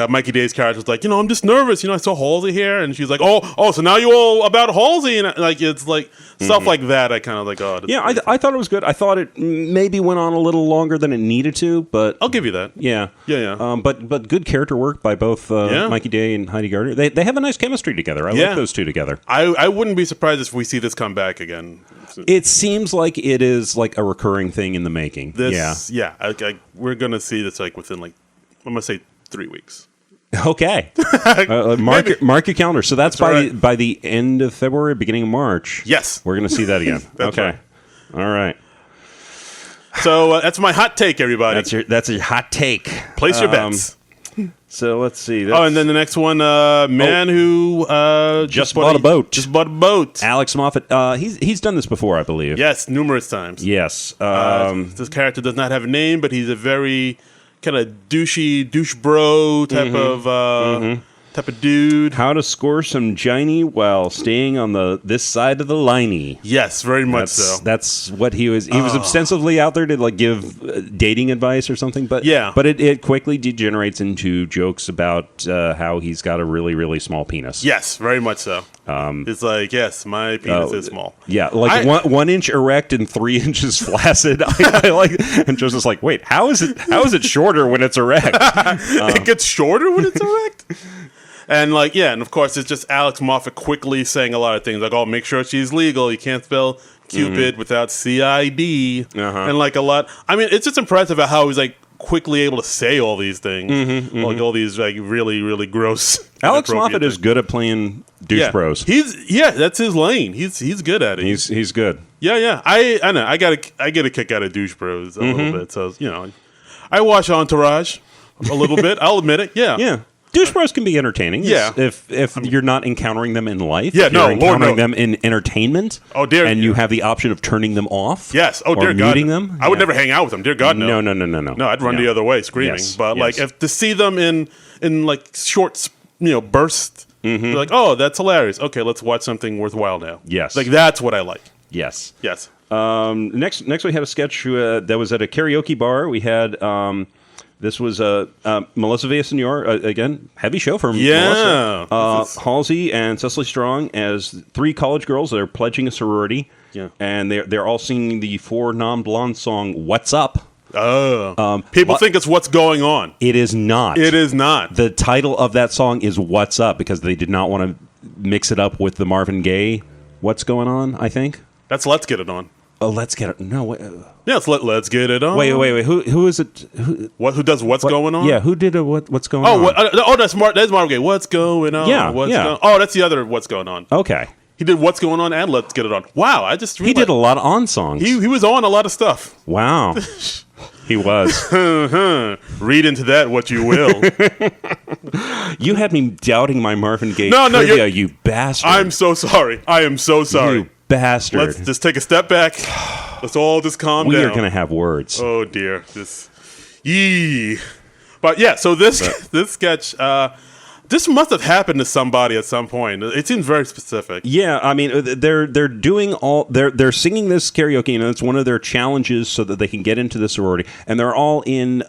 Mikey Day's character was like, I'm just nervous. I saw Halsey here, and she's like, oh, so now you all about Halsey, and like it's like stuff like that. I kind of like, yeah, I thought it was good. I thought it maybe went on a little longer than it needed to, but I'll give you that. Yeah. But good character work by both Mikey Day and Heidi Gardner. They have a nice chemistry together. I like those two together. I wouldn't be surprised if we see this come back again. It seems like it is like a recurring thing in the making. We're gonna see this like within like I'm gonna say 3 weeks. Okay, mark your calendar. So that's by the end of February, beginning of March. Yes, we're gonna see that again. Okay, right. All right. So that's my hot take, everybody. That's your hot take. Place your bets. So let's see. And then the next one, man who just bought a boat. Just bought a boat. Alex Moffat. He's done this before, I believe. Yes, numerous times. Yes. This character does not have a name, but he's a very kind of douche bro type of dude. How to score some Giny while staying on this side of the liney. Yes, very much so. That's what he was. He was ostensibly out there to like give dating advice or something. But but it quickly degenerates into jokes about how he's got a really, really small penis. Yes, very much so. It's like, yes, my penis is small. Yeah, like 1 inch erect and 3 inches flaccid. I like, and Joseph's like, wait, how is it shorter when it's erect? It gets shorter when it's erect. And like, and of course, it's just Alex Moffat quickly saying a lot of things like, "Oh, make sure she's legal. You can't spell Cupid without CID," and like a lot. I mean, it's just impressive at how he's like quickly able to say all these things, like all these like really, really gross. Alex Moffat is good at playing douche bros. That's his lane. He's good at it. He's good. Yeah. I know. I get a kick out of douche bros a little bit. So I watch Entourage a little bit. I'll admit it. Yeah. Douche bros can be entertaining. If you're not encountering them in life. You're encountering them in entertainment. Oh dear. And you have the option of turning them off. Yes. Oh dear or God. Muting them. I would never hang out with them. Dear God, no. No. No, I'd run the other way screaming. Yes. But like if to see them in like short bursts, you're like, oh, that's hilarious. Okay, let's watch something worthwhile now. Yes. Like that's what I like. Yes. Next we had a sketch that was at a karaoke bar. We had. This was Melissa Villasenor, again, heavy show for Melissa. Halsey and Cecily Strong as 3 college girls that are pledging a sorority. Yeah. And they're all singing the 4 non-blonde song, What's Up? Oh. People think it's What's Going On. It is not. It is not. The title of that song is What's Up because they did not want to mix it up with the Marvin Gaye What's Going On, I think. That's Let's Get It On. Oh, Let's Get It. No, wait. Yeah, let's get it on. Wait. Who is it? Who does What's Going On? Yeah, who did What's Going On? That's Marvin Gaye. What's Going On? Yeah. That's the other What's Going On. Okay. He did What's Going On and Let's Get It On. Wow, I just realized. He did a lot of on songs. He was on a lot of stuff. Wow. He was. Read into that what you will. You had me doubting my Marvin Gaye trivia, you bastard. I'm so sorry. I am so sorry. You bastard. Let's just take a step back. Let's all just calm down. We are going to have words. Oh, dear. But yeah, so this sketch, this must have happened to somebody at some point. It seems very specific. Yeah, I mean, they're singing this karaoke, and it's one of their challenges so that they can get into the sorority, and they're all in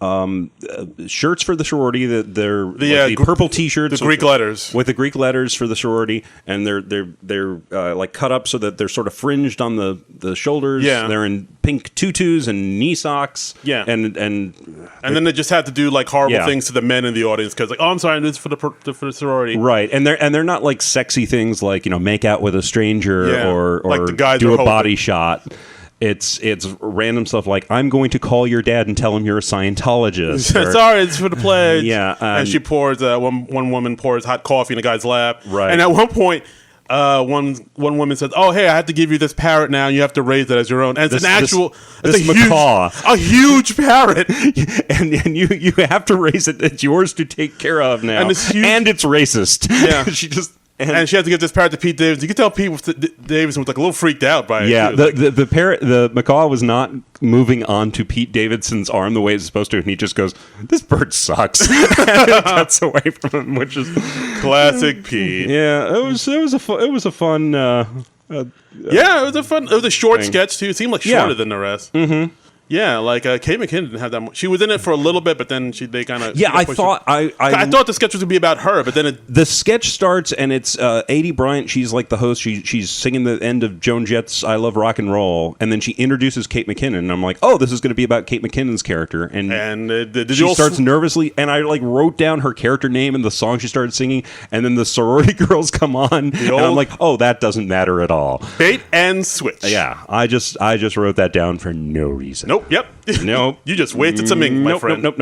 shirts for the sorority. They're the purple T-shirts, the Greek letters with the Greek letters for the sorority, and they're like cut up so that they're sort of fringed on the shoulders. Yeah, they're in pink tutus and knee socks. Yeah, and then they just had to do like horrible things to the men in the audience because like, oh, I'm sorry, this is for the sorority. Right, and they're not like sexy things like make out with a stranger or like the guys do a hoping. body shot. It's random stuff like, I'm going to call your dad and tell him you're a Scientologist. Or, sorry, it's for the pledge. Yeah, and she pours one woman pours hot coffee in the guy's lap. Right, and at one point. One woman says, "Oh, hey, I have to give you this parrot now. And you have to raise it as your own." And it's this macaw, a huge parrot, and you have to raise it. It's yours to take care of now, and it's huge. And it's racist. Yeah, she just. And she had to give this parrot to Pete Davidson. You could tell Pete Davidson was like a little freaked out by it. Yeah, too. the parrot, the macaw was not moving on to Pete Davidson's arm the way it's supposed to, and he just goes, "This bird sucks," and it cuts away from him, which is classic Pete. Yeah, it was a fun. Yeah, it was a short sketch too. It seemed like shorter than the rest. Mm-hmm. Yeah, like Kate McKinnon didn't have that much. She was in it for a little bit, but then they kind of I thought the sketch was gonna be about her, but then the sketch starts and it's Adie Bryant. She's like the host. She's singing the end of Joan Jett's "I Love Rock and Roll," and then she introduces Kate McKinnon. And I'm like, oh, this is going to be about Kate McKinnon's character. And she starts nervously, and I like wrote down her character name and the song she started singing, and then the sorority girls come on, and I'm like, oh, that doesn't matter at all. Bait and switch. Yeah, I just wrote that down for no reason. Nope. Yep. Nope. You just wasted some ink, my friend. Nope.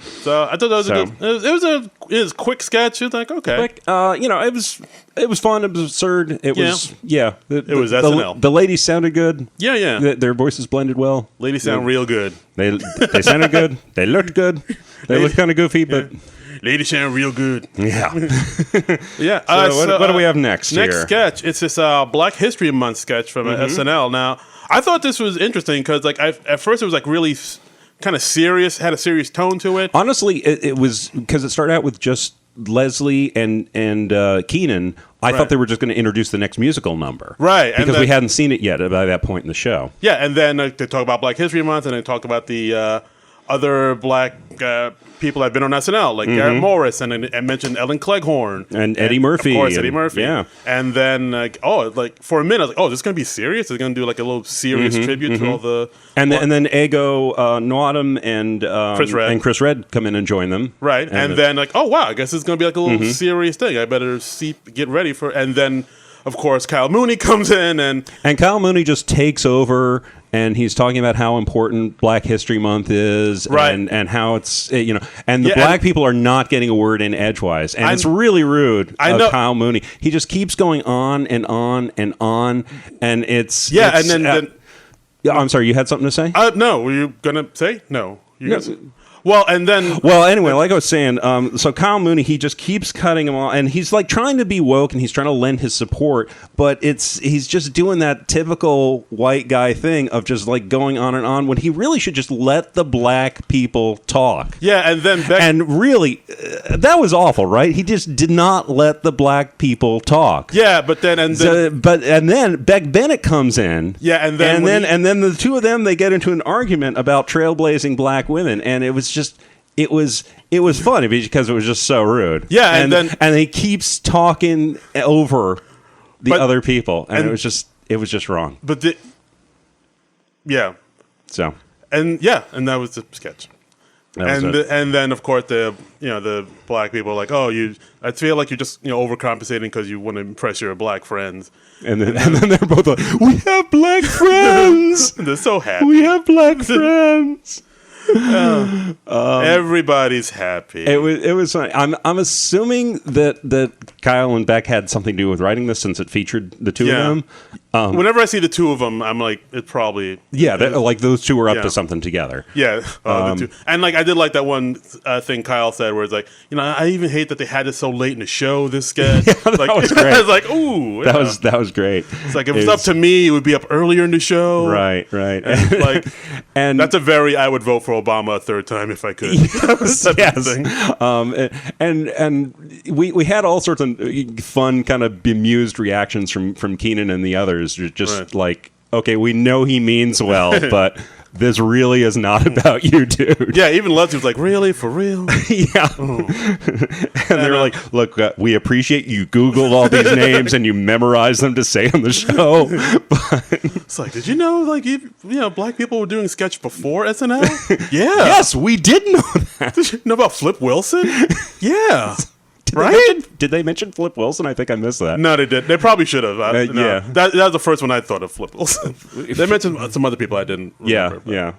So I thought that was a good. It was a quick sketch. It was like, okay. Quick. It was fun. It was absurd. It was it was SNL. The ladies sounded good. Yeah. Their voices blended well. Ladies sound real good. They sounded good. They looked good. They looked kind of goofy, but ladies sound real good. Yeah. Yeah. So what do we have next? Next sketch. It's this Black History Month sketch from SNL. Now, I thought this was interesting because, like, at first it was like really kind of serious, had a serious tone to it. Honestly, it was because it started out with just Leslie and Keenan. I thought they were just going to introduce the next musical number, right? Because we hadn't seen it yet by that point in the show. Yeah, and then they talk about Black History Month, and they talk about the other black people that have been on SNL, like Garrett Morris, and mentioned Ellen Cleghorn and Eddie Murphy. Of course, Eddie Murphy. Yeah. And then, for a minute, I was like, oh, this is going to be serious? Is it going to do like a little serious tribute to all the... And then Ego Nwadum and Chris Redd come in and join them. Right. And then, like, oh, wow, I guess it's going to be like a little serious thing. I better get ready for... And then, of course, Kyle Mooney comes in and Kyle Mooney just takes over, and he's talking about how important Black History Month is, right. and how it's and the black people are not getting a word in edgewise, and it's really rude of Kyle Mooney. He just keeps going on and on and on, and it's and then I'm sorry, you had something to say? No, were you gonna say no? Well, anyway, like I was saying, so Kyle Mooney, he just keeps cutting him off, and he's like trying to be woke, and he's trying to lend his support, but he's just doing that typical white guy thing of just like going on and on when he really should just let the black people talk. Yeah, and then and really, that was awful, right? He just did not let the black people talk. Yeah, but then Beck Bennett comes in. Yeah, and then the two of them, they get into an argument about trailblazing black women, and it was funny because it was just so rude. Yeah, and he keeps talking over the other people, and it was just wrong. But that was the sketch. And then of course the black people are like, oh, I feel like you're just overcompensating because you want to impress your black friends. And then they're both like, we have black friends. They're so happy. We have black friends. Everybody's happy. It was funny. I'm assuming that Kyle and Beck had something to do with writing this since it featured the two of them. Whenever I see the two of them, I'm like, it probably like those two were up to something together. Yeah, the two. And like I did like that one thing Kyle said where it's like, I even hate that they had it so late in the show. This sketch, that was great. I was like, ooh, that was great. It's like if it was up to me, it would be up earlier in the show. Right. And that's a very I would vote for Obama a third time if I could. Yes. And we had all sorts of fun, kind of bemused reactions from Keenan and the others. Just like, okay, we know he means well, but this really is not about you, dude. Yeah, even Leslie was like, really? For real? Yeah. And they were like, look, we appreciate you Googled all these names and you memorized them to say on the show. But It's like, did you know, like, black people were doing sketch before SNL? Yeah. yes, we did know that. Did you know about Flip Wilson? Yeah. Did they mention Flip Wilson? I think I missed that. No, they did. They probably should have. No. Yeah. That was the first one I thought of, Flip Wilson. They mentioned some other people I didn't remember. Yeah.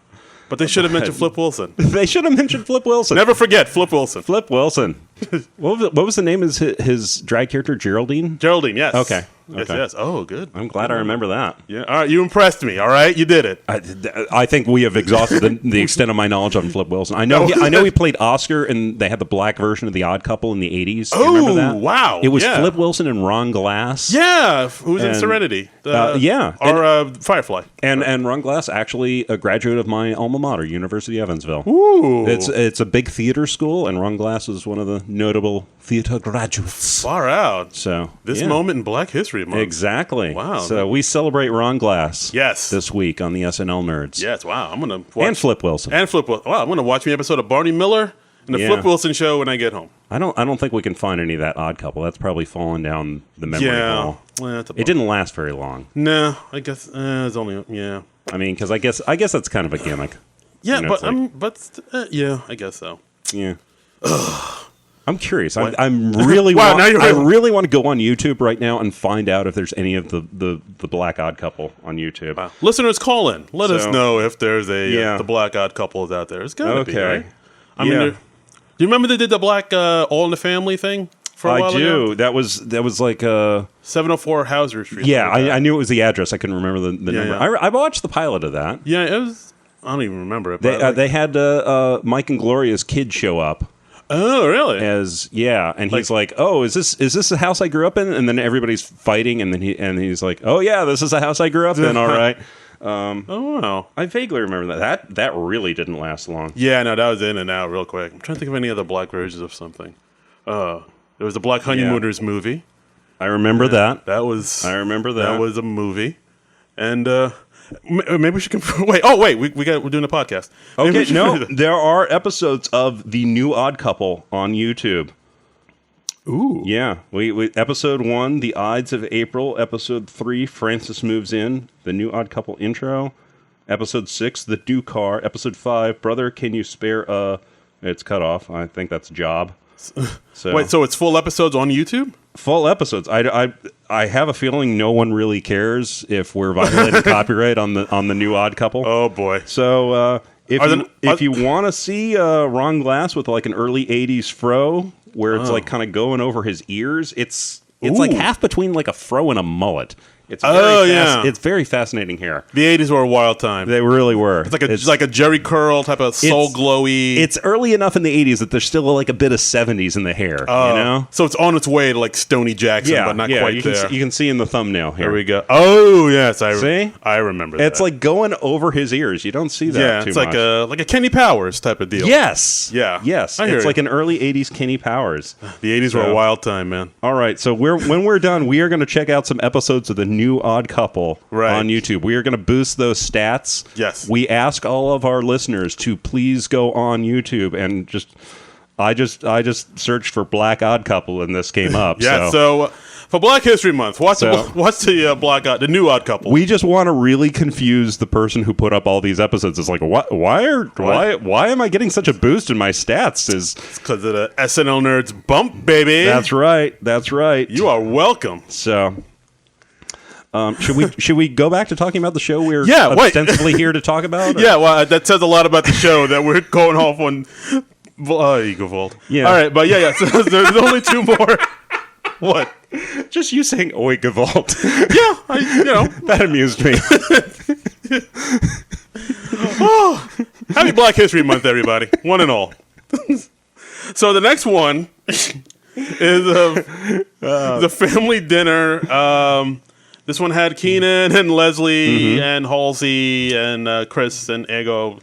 But they should have mentioned Flip Wilson. They should have mentioned Flip Wilson. Never forget Flip Wilson. Flip Wilson. What was the name of his drag character? Geraldine? Geraldine, yes. Okay. Yes. Oh, good. I'm glad I remember that. Yeah. All right. You impressed me. All right. You did it. I think we have exhausted the extent of my knowledge on Flip Wilson. I know he played Oscar, and they had the black version of The Odd Couple in the 80s. Do you remember that? Wow. It was Yeah. Flip Wilson and Ron Glass. Yeah. Who's in And, Serenity? yeah. Or Firefly. And Ron Glass, actually a graduate of my alma mater, University of Evansville. Ooh. It's a big theater school, and Ron Glass is one of the notable theater graduates. Far out. So This moment in Black History Month. Exactly. Wow. So we celebrate Ron Glass. Yes. This week on the SNL Nerds. Yes. Wow. I'm gonna watch. And Flip Wilson. And Flip Wilson. Wow. I'm gonna watch the episode of Barney Miller and the Yeah. Flip Wilson show when I get home. I don't think we can find any of that Odd Couple. That's probably fallen down the memory hole. Well, that's a It didn't last very long. No, I guess it's only I mean, because I guess that's kind of a gimmick. Yeah, You know, but it's yeah, I guess so. Yeah. I'm curious. I'm really Wow, now I you're really want to go on YouTube right now and find out if there's any of the Black Odd Couple on YouTube. Wow. Listeners, call in. Let us So- know if there's Yeah. the Black Odd Couple is out there. It's gotta be, Okay. right? I mean, Yeah. do you remember they did the Black All in the Family thing for a while I do. ago? That was like 704 Hauser Street. yeah. something like that. I knew it was the address. I couldn't remember the number. yeah. I watched the pilot of that. Yeah, it was. I don't even remember it. But They had Mike and Gloria's kid show up. oh, really? And he's like, "Oh, is this the house I grew up in?" And then everybody's fighting, and then he's like, "Oh yeah, this is the house I grew up in." All right. Oh, wow. I vaguely remember that. That really didn't last long. Yeah, no, that was in and out real quick. I'm trying to think of any other black versions of something. There was the Black Honeymooners movie. I remember that. That was. I remember that. That was a movie, and maybe we should wait. Oh, wait, we're doing a podcast. Maybe we Okay, should no, do that. there are episodes of The New Odd Couple on YouTube. Ooh, Yeah, we episode 1, The Ides of April. Episode 3, Francis Moves In. The New Odd Couple intro. Episode 6, The Do Car. Episode 5, Brother, Can You Spare a... It's cut off. I think that's Job. So wait, so it's full episodes on YouTube? full episodes. I have a feeling no one really cares if we're violating copyright on the new Odd Couple. Oh boy. So if you want to see Ron Glass with like an early '80s fro, where it's like kind of going over his ears, it's like half between like a fro and a mullet. It's it's very fascinating hair. The 80s were a wild time. They really were. It's like a Jerry curl type of soul glowy. It's early enough in the 80s that there's still like a bit of 70s in the hair, you know? So it's on its way to like Stoney Jackson, but not quite there. You can see in the thumbnail here. There we go. Oh, yes. See? I remember that. It's like going over his ears. You don't see that too much. Yeah, it's like a Kenny Powers type of deal. Yes. Yeah. Yes. It's like an early 80s Kenny Powers. The 80s were a wild time, man. All right. So when we're done, we are going to check out some episodes of the new Odd Couple on YouTube. We are going to boost those stats. Yes. We ask all of our listeners to please go on YouTube and I just searched for Black Odd Couple and this came up. Yeah. So for Black History Month, what's the new Odd Couple? We just want to really confuse the person who put up all these episodes. It's like, why am I getting such a boost in my stats? It's because of the SNL Nerds bump, baby. That's right. You are welcome. So, should we go back to talking about the show we're ostensibly here to talk about? Or? Yeah, well, that says a lot about the show that we're going off on Ego Vault. Yeah. All right, but yeah. So there's only two more. What? Just you saying Oigavolt. Yeah, that amused me. Oh, happy Black History Month, everybody, one and all. So the next one is the family dinner. This one had Keenan and Leslie and Halsey and Chris and Ego.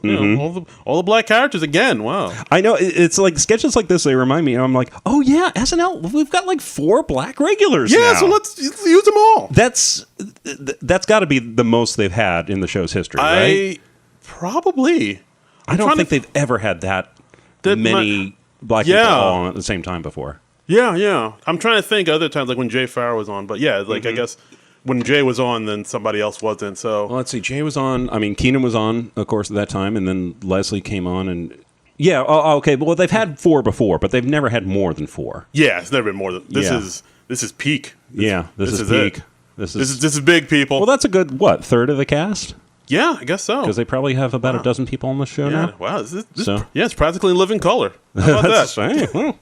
All the black characters again. Wow. I know. It's like sketches like this. They remind me. I'm like, oh yeah, SNL. We've got like 4 black regulars. Yeah, now. so let's use them all. That's got to be the most they've had in the show's history, right? Probably. I don't think they've ever had that many black people all on at the same time before. Yeah. I'm trying to think other times, like when Jay Farrow was on. But yeah, like I guess when Jay was on, then somebody else wasn't. So well, let's see. Jay was on. I mean, Keenan was on, of course, at that time, and then Leslie came on, and yeah. Okay. Well, they've had 4 before, but they've never had more than 4. Yeah, it's never been more than this. Is peak. This is peak. It. This is big, people. Well, that's a good third of the cast. Yeah, I guess so. Because they probably have about a dozen people on the show now. Wow. It's practically in living color. How about that?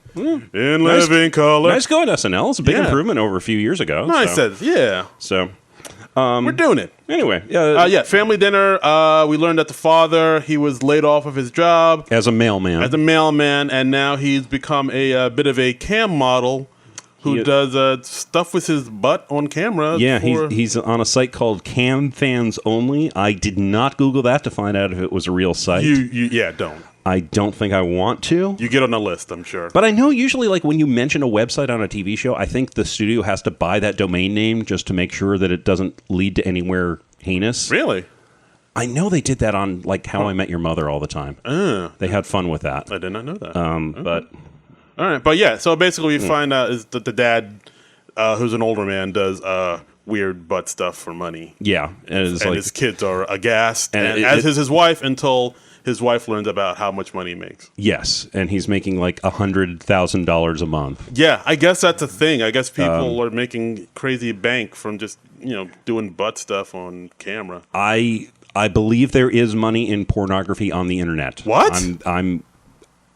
In living color. Nice going, SNL. It's a big improvement over a few years ago. Nice. So we're doing it. Anyway. Family dinner. We learned that the father, he was laid off of his job. As a mailman. And now he's become a bit of a cam model who does stuff with his butt on camera. Yeah, he's on a site called Cam Fans Only. I did not Google that to find out if it was a real site. Don't. I don't think I want to. You get on the list, I'm sure. But I know usually, like, when you mention a website on a TV show, I think the studio has to buy that domain name just to make sure that it doesn't lead to anywhere heinous. Really? I know they did that on, like, How I Met Your Mother all the time. They had fun with that. I did not know that. But... All right, but yeah, so basically we find out is that the dad, who's an older man, does weird butt stuff for money. Yeah. And his kids are aghast, and as is his wife, until his wife learns about how much money he makes. Yes, and he's making like $100,000 a month. Yeah, I guess that's a thing. I guess people are making crazy bank from just, doing butt stuff on camera. I believe there is money in pornography on the internet. What?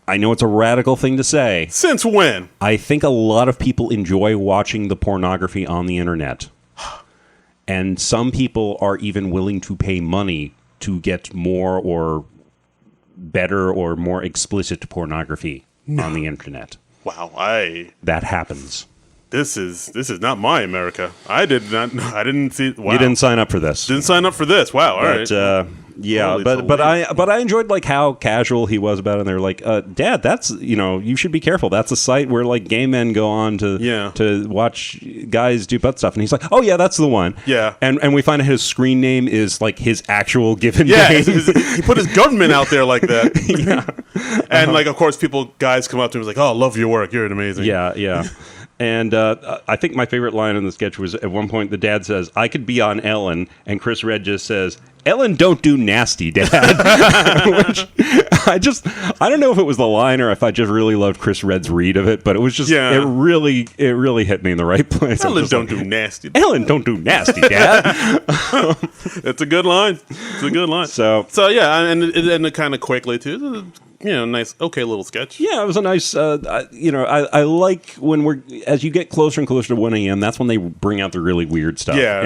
I know it's a radical thing to say. Since when? I think a lot of people enjoy watching the pornography on the internet. And some people are even willing to pay money to get more or better or more explicit pornography on the internet. Wow, that happens. This is not my America. I didn't see. Wow. You didn't sign up for this. Didn't sign up for this. Wow. All right. Yeah, but I enjoyed like how casual he was about it. And they were like, "Dad, that's you should be careful. That's a site where like gay men go on to watch guys do butt stuff." And he's like, "Oh yeah, that's the one." Yeah, and we find out his screen name is like his actual given name. Yeah, he put his government out there like that. Yeah, and like of course guys come up to him and like, "Oh, I love your work. You're amazing." Yeah. And I think my favorite line in the sketch was at one point the dad says, "I could be on Ellen," and Chris Redd just says, "Ellen don't do nasty, Dad." Which I don't know if it was the line or if I just really loved Chris Redd's read of it, but it was just it really hit me in the right place. Ellen don't do nasty. Ellen don't do nasty, Dad. It's a good line. It's a good line. So yeah, and it ended kind of quickly too. Nice, okay, little sketch. Yeah, it was a nice. I like when as you get closer and closer to 1 a.m. That's when they bring out the really weird stuff. Yeah,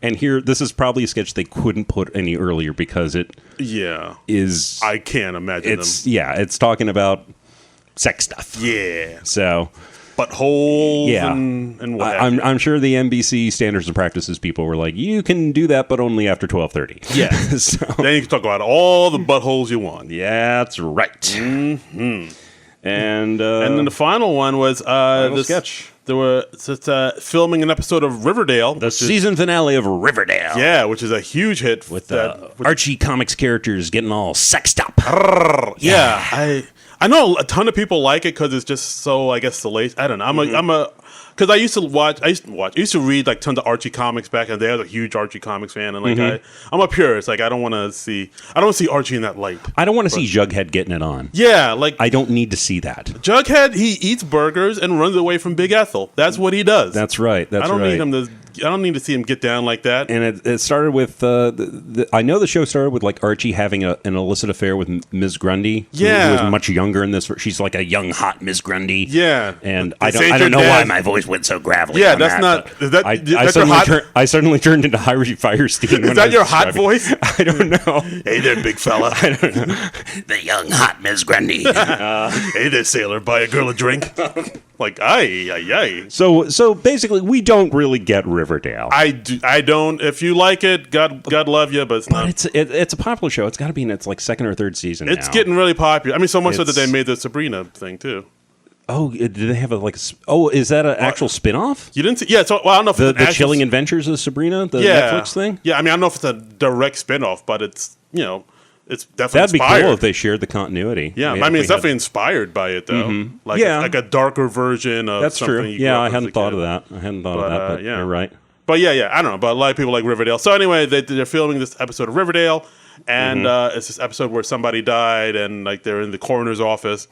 and here, this is probably a sketch they couldn't put any earlier because it. Is I can't imagine. It's talking about sex stuff. Yeah. So. Buttholes. Yeah. And what? I'm sure the NBC standards and practices people were like, you can do that, but only after 12:30. Yeah. So, then you can talk about all the buttholes you want. Yeah, that's right. Mm-hmm. And then the final one was this sketch. There were filming an episode of Riverdale, the season finale of Riverdale. Yeah, which is a huge hit with Archie Comics characters getting all sexed up. Yeah, I know a ton of people like it because it's just so, I guess, salacious. I don't know. Because I used to read like tons of Archie comics back in the day. I was a huge Archie comics fan, and like I'm a purist. Like I don't want to see Archie in that light. I don't want to see Jughead getting it on. Yeah, like I don't need to see that. Jughead, he eats burgers and runs away from Big Ethel. That's what he does. That's right. I don't need to see him get down like that. And it started with I know the show started with like Archie having an illicit affair with Ms. Grundy. Who was much younger in this. She's like a young hot Ms. Grundy. Yeah, and I don't know why my voice went so gravelly. Yeah, that's not. I suddenly turned into Harvey Firestein. Is that your hot voice? I don't know. Hey there, big fella. I don't know. The young hot Ms. Grundy. Hey there, sailor. Buy a girl a drink. Like, aye. So basically, we don't really get Riverdale. I don't. If you like it, God love you, but it's not. It's a popular show. It's got to be in its like second or third season. It's getting really popular. I mean, so much so that they made the Sabrina thing too. Oh, did they have is that an actual spin-off? You didn't see? Yeah, so I don't know if it's the Chilling Adventures of Sabrina, the Netflix thing. Yeah, I mean, I don't know if it's a direct spin-off, but it's it's definitely That'd inspired. be cool if they shared the continuity. Yeah, I mean, it's definitely inspired by it, though. Like, Yeah. like a darker version of That's something true. you grew Yeah, up I as hadn't a thought kid. of that. But yeah. you're right. But yeah, I don't know. But a lot of people like Riverdale. So anyway, they're filming this episode of Riverdale, and it's this episode where somebody died, and like they're in the coroner's office,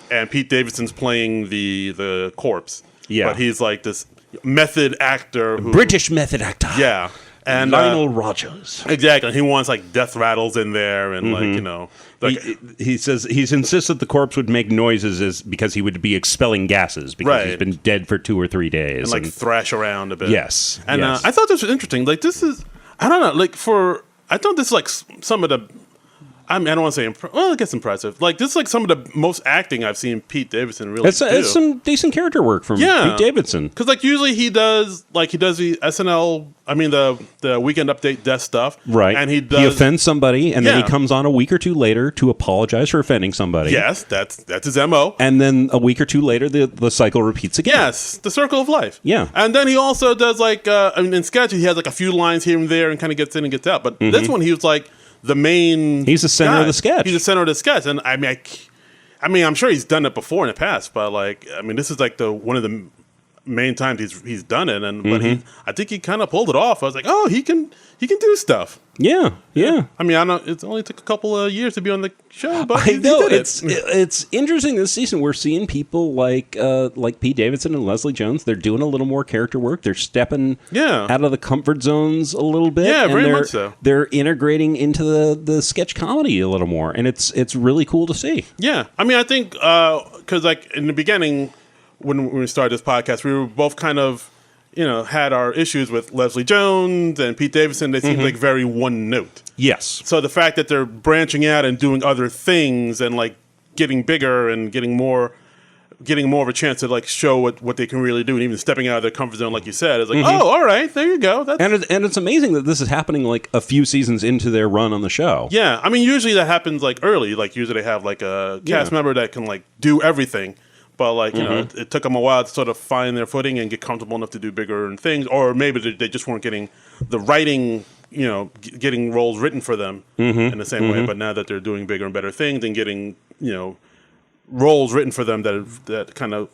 and Pete Davidson's playing the corpse. Yeah. But he's like this method actor. British method actor. Yeah. And Lionel Rogers. Exactly. He wants like death rattles in there, and like, you know. Like, He says he's insisted the corpse would make noises because he would be expelling gases because he's been dead for 2 or 3 days. and like thrash around a bit. Yes. And yes. I thought this was interesting. Like, this is, I don't know, like I thought this is like some of the, I don't want to say, well, I guess impressive. Like, this is like some of the most acting I've seen Pete Davidson really do. It's some decent character work from Pete Davidson. Because like usually he does the SNL, I mean the Weekend Update desk stuff. Right. And he offends somebody, and then he Yeah. comes on a week or two later to apologize for offending somebody. Yes, that's his MO. And then a week or two later, the cycle repeats again. Yes, the circle of life. Yeah. And then he also does like, I mean, in sketches, he has like a few lines here and there and kind of gets in and gets out. But this one, he was like the main. He's the center of the sketch. He's the center of the sketch. And I mean, I'm sure he's done it before in the past, but like, I mean, this is like one of the main times he's done it. And but I think he kind of pulled it off. I was like, oh, he can do stuff. Yeah. I mean, I know it only took a couple of years to be on the show, but I he know did it. it's interesting this season. We're seeing people like Pete Davidson and Leslie Jones. They're doing a little more character work. They're stepping out of the comfort zones a little bit. Yeah, and very much so. They're integrating into the sketch comedy a little more, and it's really cool to see. Yeah, I mean, I think because like in the beginning, when we started this podcast, we were both kind of, had our issues with Leslie Jones and Pete Davidson. They seemed like very one note. Yes. So the fact that they're branching out and doing other things and like getting bigger and getting more of a chance to like show what they can really do, and even stepping out of their comfort zone, like you said, is like, oh, all right, there you go. And it's amazing that this is happening like a few seasons into their run on the show. Yeah, I mean, usually that happens like early. Like usually they have like a cast member that can like do everything. But like, you know, it took them a while to sort of find their footing and get comfortable enough to do bigger things, or maybe they just weren't getting the writing, getting roles written for them in the same way. But now that they're doing bigger and better things and getting, roles written for them that kind of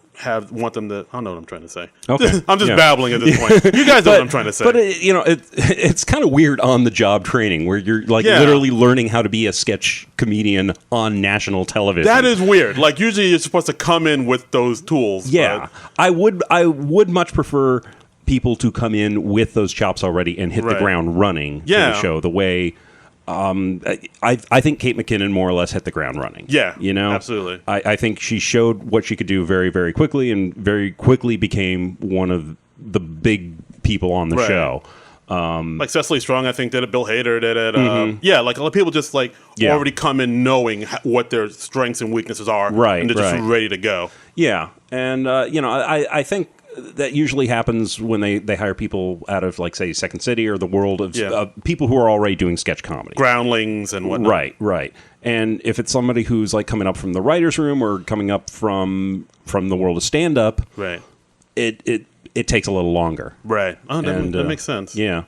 want them to. I don't know what I'm trying to say. Okay. I'm just babbling at this point. You guys know what I'm trying to say. But it's kind of weird on the job training where you're like literally learning how to be a sketch comedian on national television. That is weird. Like usually you're supposed to come in with those tools. Yeah, but I would much prefer people to come in with those chops already and hit the ground running for the show the way. I think Kate McKinnon more or less hit the ground running. Yeah, absolutely. I think she showed what she could do very, very quickly, and very quickly became one of the big people on the show. Like Cecily Strong, I think did it. Bill Hader did it. Yeah, like a lot of people just like already come in knowing what their strengths and weaknesses are, and they're just ready to go. Yeah, and I think that usually happens when they hire people out of, like, say, Second City or the world of people who are already doing sketch comedy. Groundlings and whatnot. Right. And if it's somebody who's, like, coming up from the writer's room or coming up from the world of stand-up, it takes a little longer. Right. Oh, that makes sense. Yeah.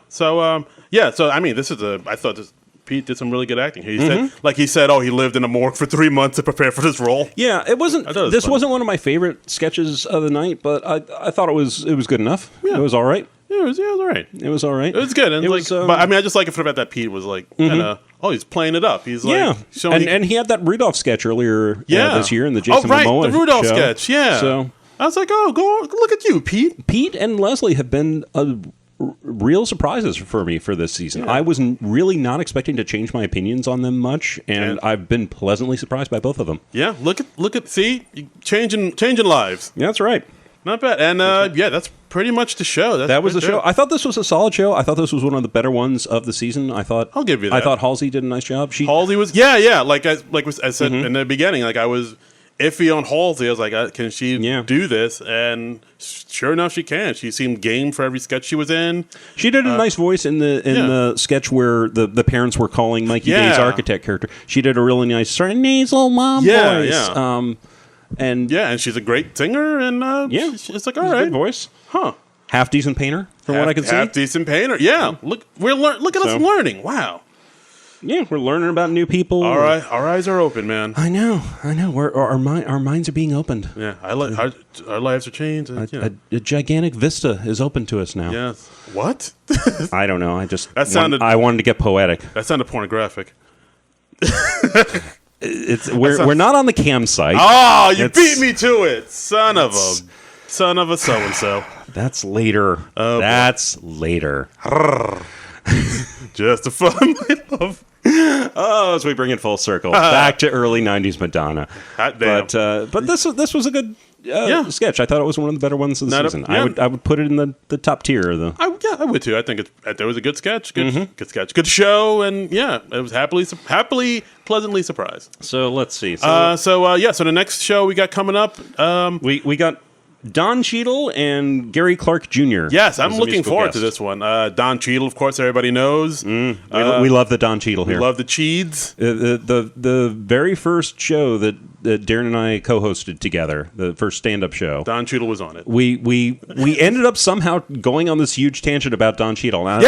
So, I mean, I thought Pete did some really good acting. He said, he lived in a morgue for 3 months to prepare for this role. Yeah, this wasn't one of my favorite sketches of the night, but I thought it was good enough. Yeah. It was all right. Yeah, it was all right. It was all right. It was good. And but I mean, I just like it for the fact that Pete was like, he's playing it up. He's like, and he had that Rudolph sketch earlier this year in the Jason Momoa the Rudolph show. sketch. Yeah. So I was like, go look at you, Pete. Pete and Leslie have been real surprises for me for this season. I was really not expecting to change my opinions on them much, and I've been pleasantly surprised by both of them. Yeah, look at see, changing lives. Yeah, that's right. Not bad. And that's pretty much the show. That was the show. I thought this was a solid show. I thought this was one of the better ones of the season. I'll give you that. I thought Halsey did a nice job. Halsey was like I said in the beginning, like I was iffy on Halsey. I was like, can she do this? And sure enough, she can. She seemed game for every sketch she was in. She did a nice voice in the sketch where the parents were calling Mikey Day's architect character. She did a really nice sort of nasal mom voice. Yeah. And she's a great singer. And it's like, all right, good voice, huh? Half decent painter, from what I could see. Half decent painter. Yeah. Look at us learning. Wow. we're learning about new people. All right, our eyes are open, man. I know. Our minds are being opened. Yeah, our lives are changed. And, A gigantic vista is open to us now. Yes. What? I don't know. I wanted to get poetic. That sounded pornographic. We're not on the cam site. Oh, you beat me to it, son of a so and so. That's later. That's later. Just a fun, my love. Oh, as we bring it full circle back to early '90s Madonna. Hot damn. But this was a good sketch. I thought it was one of the better ones of the season. I would put it in the top tier of the. I would too. I think it was a good sketch, good sketch, good show, and it was happily pleasantly surprised. So let's see. So the next show we got coming up, we got Don Cheadle and Gary Clark Jr. Yes, I'm looking forward to this one. Don Cheadle, of course, everybody knows. We love the Don Cheadle here. We love the Cheeds. The very first show that Darren and I co-hosted together, the first stand-up show. Don Cheadle was on it. We ended up somehow going on this huge tangent about Don Cheadle. I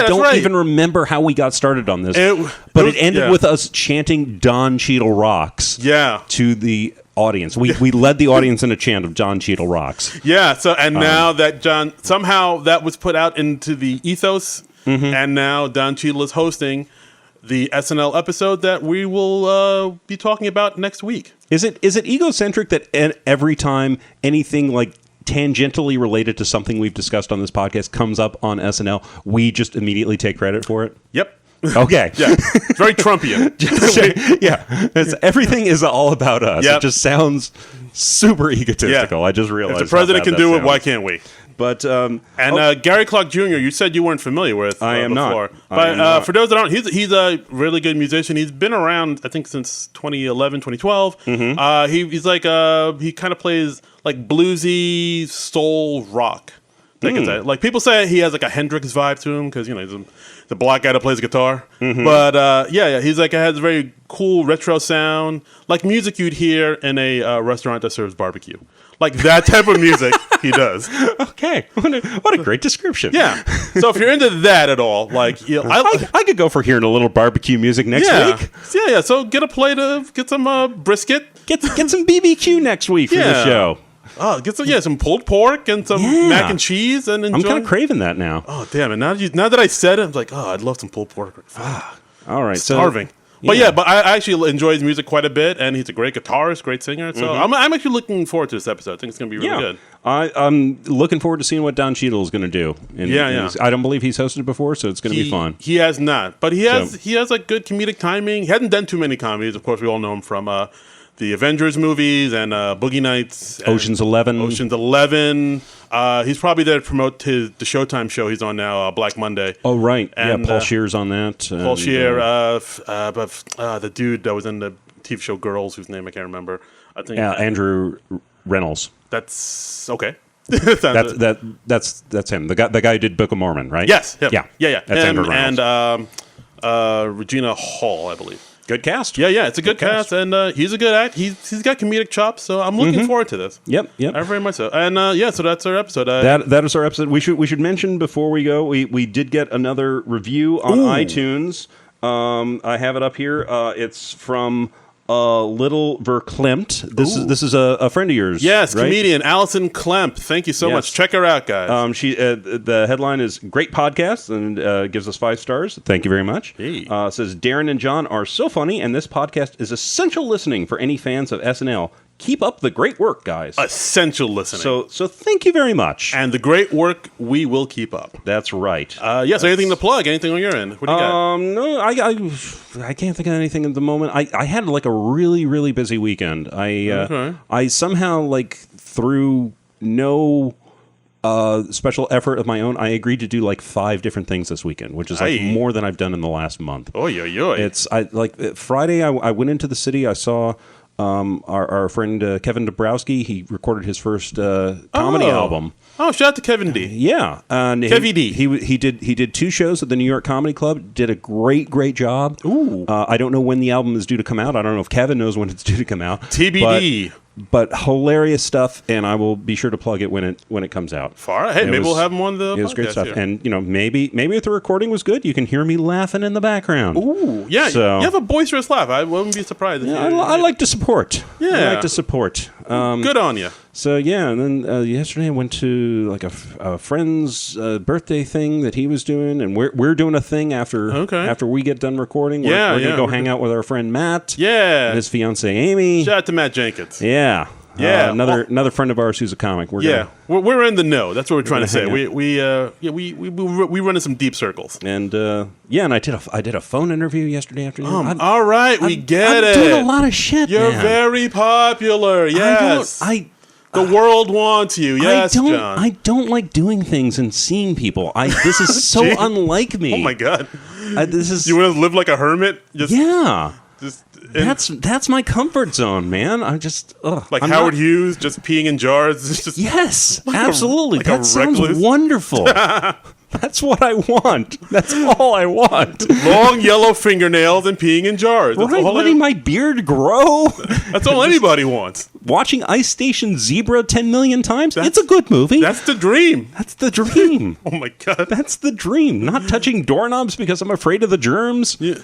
don't even remember how we got started on this. But it ended with us chanting Don Cheadle rocks to the audience. We led the audience in a chant of Don Cheadle rocks. Yeah, now that John, somehow that was put out into the ethos, and now Don Cheadle is hosting the SNL episode that we will be talking about next week. Is it egocentric that every time anything like tangentially related to something we've discussed on this podcast comes up on SNL, we just immediately take credit for it? Yep. Okay. Yeah. Very Trumpian. Everything is all about us. Yep. It just sounds super egotistical. I just realized. If the president can do it, why can't we? But Gary Clark Jr., you said you weren't familiar with. I am before. Not. But for those that aren't, he's a really good musician. He's been around, I think, since 2011, 2012. He's like he kind of plays like bluesy soul rock. Like people say he has like a Hendrix vibe to him because he's the black guy that plays guitar. But he's like has a very cool retro sound, like music you'd hear in a restaurant that serves barbecue. Like that type of music he does. Okay, what a great description. Yeah. So if you're into that at all, like I could go for hearing a little barbecue music next week. Yeah. So get some brisket. Get some BBQ next week for the show. Oh, get some pulled pork and some mac and cheese and enjoy. I'm kind of craving that now. Oh damn it! Now that I said it, I'm like, I'd love some pulled pork. All right, starving. But I actually enjoy his music quite a bit, and he's a great guitarist, great singer. So I'm actually looking forward to this episode. I think it's going to be really good. I'm looking forward to seeing what Don Cheadle is going to do. I don't believe he's hosted before, so it's going to be fun. He has not, but he has like good comedic timing. He hasn't done too many comedies. Of course, we all know him from the Avengers movies and Boogie Nights, and Ocean's 11. He's probably there to promote the Showtime show he's on now, Black Monday. Oh right, and, Paul Scheer's on that. Paul Scheer, the dude that was in the TV show Girls, whose name I can't remember. I think Andrew Reynolds. That's okay. That's him. The guy who did Book of Mormon, right? Yes. Him. Yeah. That's Andrew Reynolds. And Regina Hall, I believe. Good cast. Yeah, it's a good cast, and he's a good act. He's got comedic chops, so I'm looking forward to this. Yep. Very much so. And so that's our episode. That is our episode. We should mention before we go, we did get another review on iTunes. I have it up here. It's from Little Verklempt. This is a friend of yours. Yes, right? Comedian Allison Klemp. Thank you so much. Check her out, guys. She the headline is great podcast and gives us 5 stars. Thank you very much. Hey. Says Darren and John are so funny, and this podcast is essential listening for any fans of SNL. Keep up the great work, guys. Essential listening. So thank you very much. And the great work we will keep up. That's right. So anything to plug? Anything on your end? What do you got? No, I can't think of anything at the moment. I had like a really, really busy weekend. I somehow through no special effort of my own, I agreed to do like 5 different things this weekend, which is more than I've done in the last month. It's Friday. I went into the city. I saw our friend Kevin Dabrowski. He recorded his first comedy album. Oh, shout out to Kevin D. Yeah, and Kevy D. He did 2 shows at the New York Comedy Club. Did a great job. Ooh. I don't know when the album is due to come out. I don't know if Kevin knows when it's due to come out. TBD. but hilarious stuff, and I will be sure to plug it when it comes out. Far hey, maybe we'll have him on the podcast. It was great stuff, here. and maybe if the recording was good, you can hear me laughing in the background. Ooh, yeah, so, you have a boisterous laugh. I wouldn't be surprised. If I like to support. Yeah, I like to support. Good on you. So yeah, and then yesterday I went to like a friend's birthday thing that he was doing, and we're doing a thing after we get done recording. We're gonna go hang out with our friend Matt. Yeah, and his fiance Amy. Shout out to Matt Jenkins. Yeah. Yeah, another friend of ours who's a comic. We're in the know. That's what we're trying to say. We run in some deep circles. And and I did a phone interview yesterday afternoon. All right, we get it. I'm doing a lot of shit. You're man. very popular. Yes, the world wants you. Yes, John. I don't like doing things and seeing people. This is so unlike me. Oh my god, this is. You want to live like a hermit? That's my comfort zone, man. I'm Howard Hughes, just peeing in jars. Yes, absolutely. That sounds wonderful. That's what I want. That's all I want. Long yellow fingernails and peeing in jars. Right, letting my beard grow. That's all anybody wants. Watching Ice Station Zebra 10 million times. It's a good movie. That's the dream. That's the dream. Oh my god. That's the dream. Not touching doorknobs because I'm afraid of the germs. Yeah.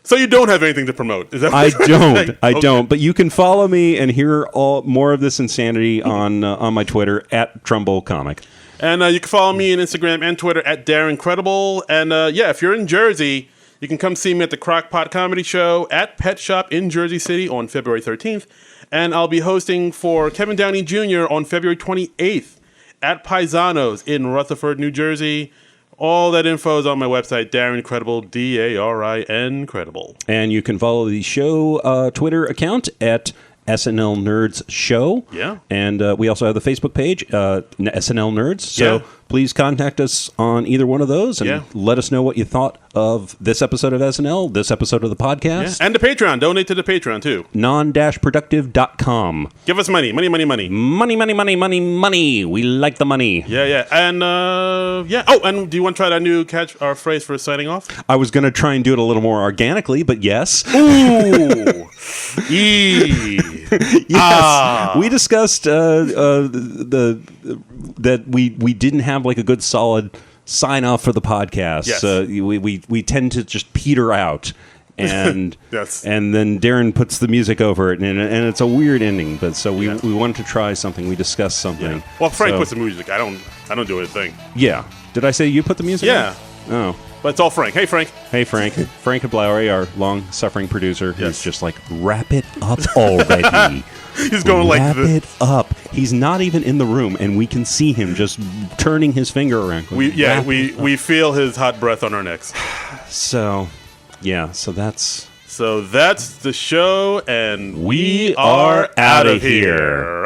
So you don't have anything to promote? Is that I don't. I don't. But you can follow me and hear more of this insanity on my Twitter at Trumbull Comic. And you can follow me on Instagram and Twitter at Darren Credible. And if you're in Jersey, you can come see me at the Crockpot Comedy Show at Pet Shop in Jersey City on February 13th. And I'll be hosting for Kevin Downey Jr. on February 28th at Paisanos in Rutherford, New Jersey. All that info is on my website, Darren Credible, Darin Credible. And you can follow the show Twitter account at SNL Nerds Show. Yeah. And we also have the Facebook page, SNL Nerds. So please contact us on either one of those and let us know what you thought of this episode of SNL, this episode of the podcast. Yeah. And the Patreon. Donate to the Patreon, too. Non-Productive.com. Give us money. Money. Money. We like the money. Yeah. And, Oh, and do you want to try that new catch or phrase for signing off? I was going to try and do it a little more organically, but yes. Ooh. Yes. We discussed that we didn't have like a good solid sign off for the podcast. Yes. We tend to just peter out. And and then Darren puts the music over it, and it's a weird ending. But so we wanted to try something. We discussed something. Yeah. Well, Frank puts the music. I don't do anything. Yeah. Did I say you put the music? Yeah. In? Oh. But it's all Frank. Hey, Frank. Hey, Frank. Frank Hablowery, our long-suffering producer, who's just like, wrap it up already. He's going wrap it up. He's not even in the room, and we can see him just turning his finger around. We feel his hot breath on our necks. So that's the show, and we are out of here.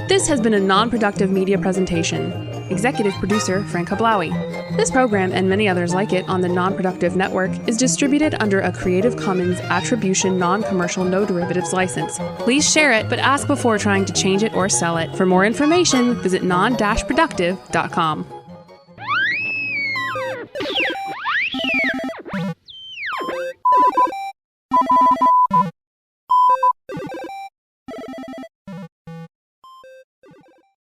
This has been a non-productive media presentation. Executive producer Frank Hablowy. This program and many others like it on the Non-Productive Network is distributed under a Creative Commons Attribution Non-Commercial No Derivatives license. Please share it, but ask before trying to change it or sell it. For more information, visit non-productive.com.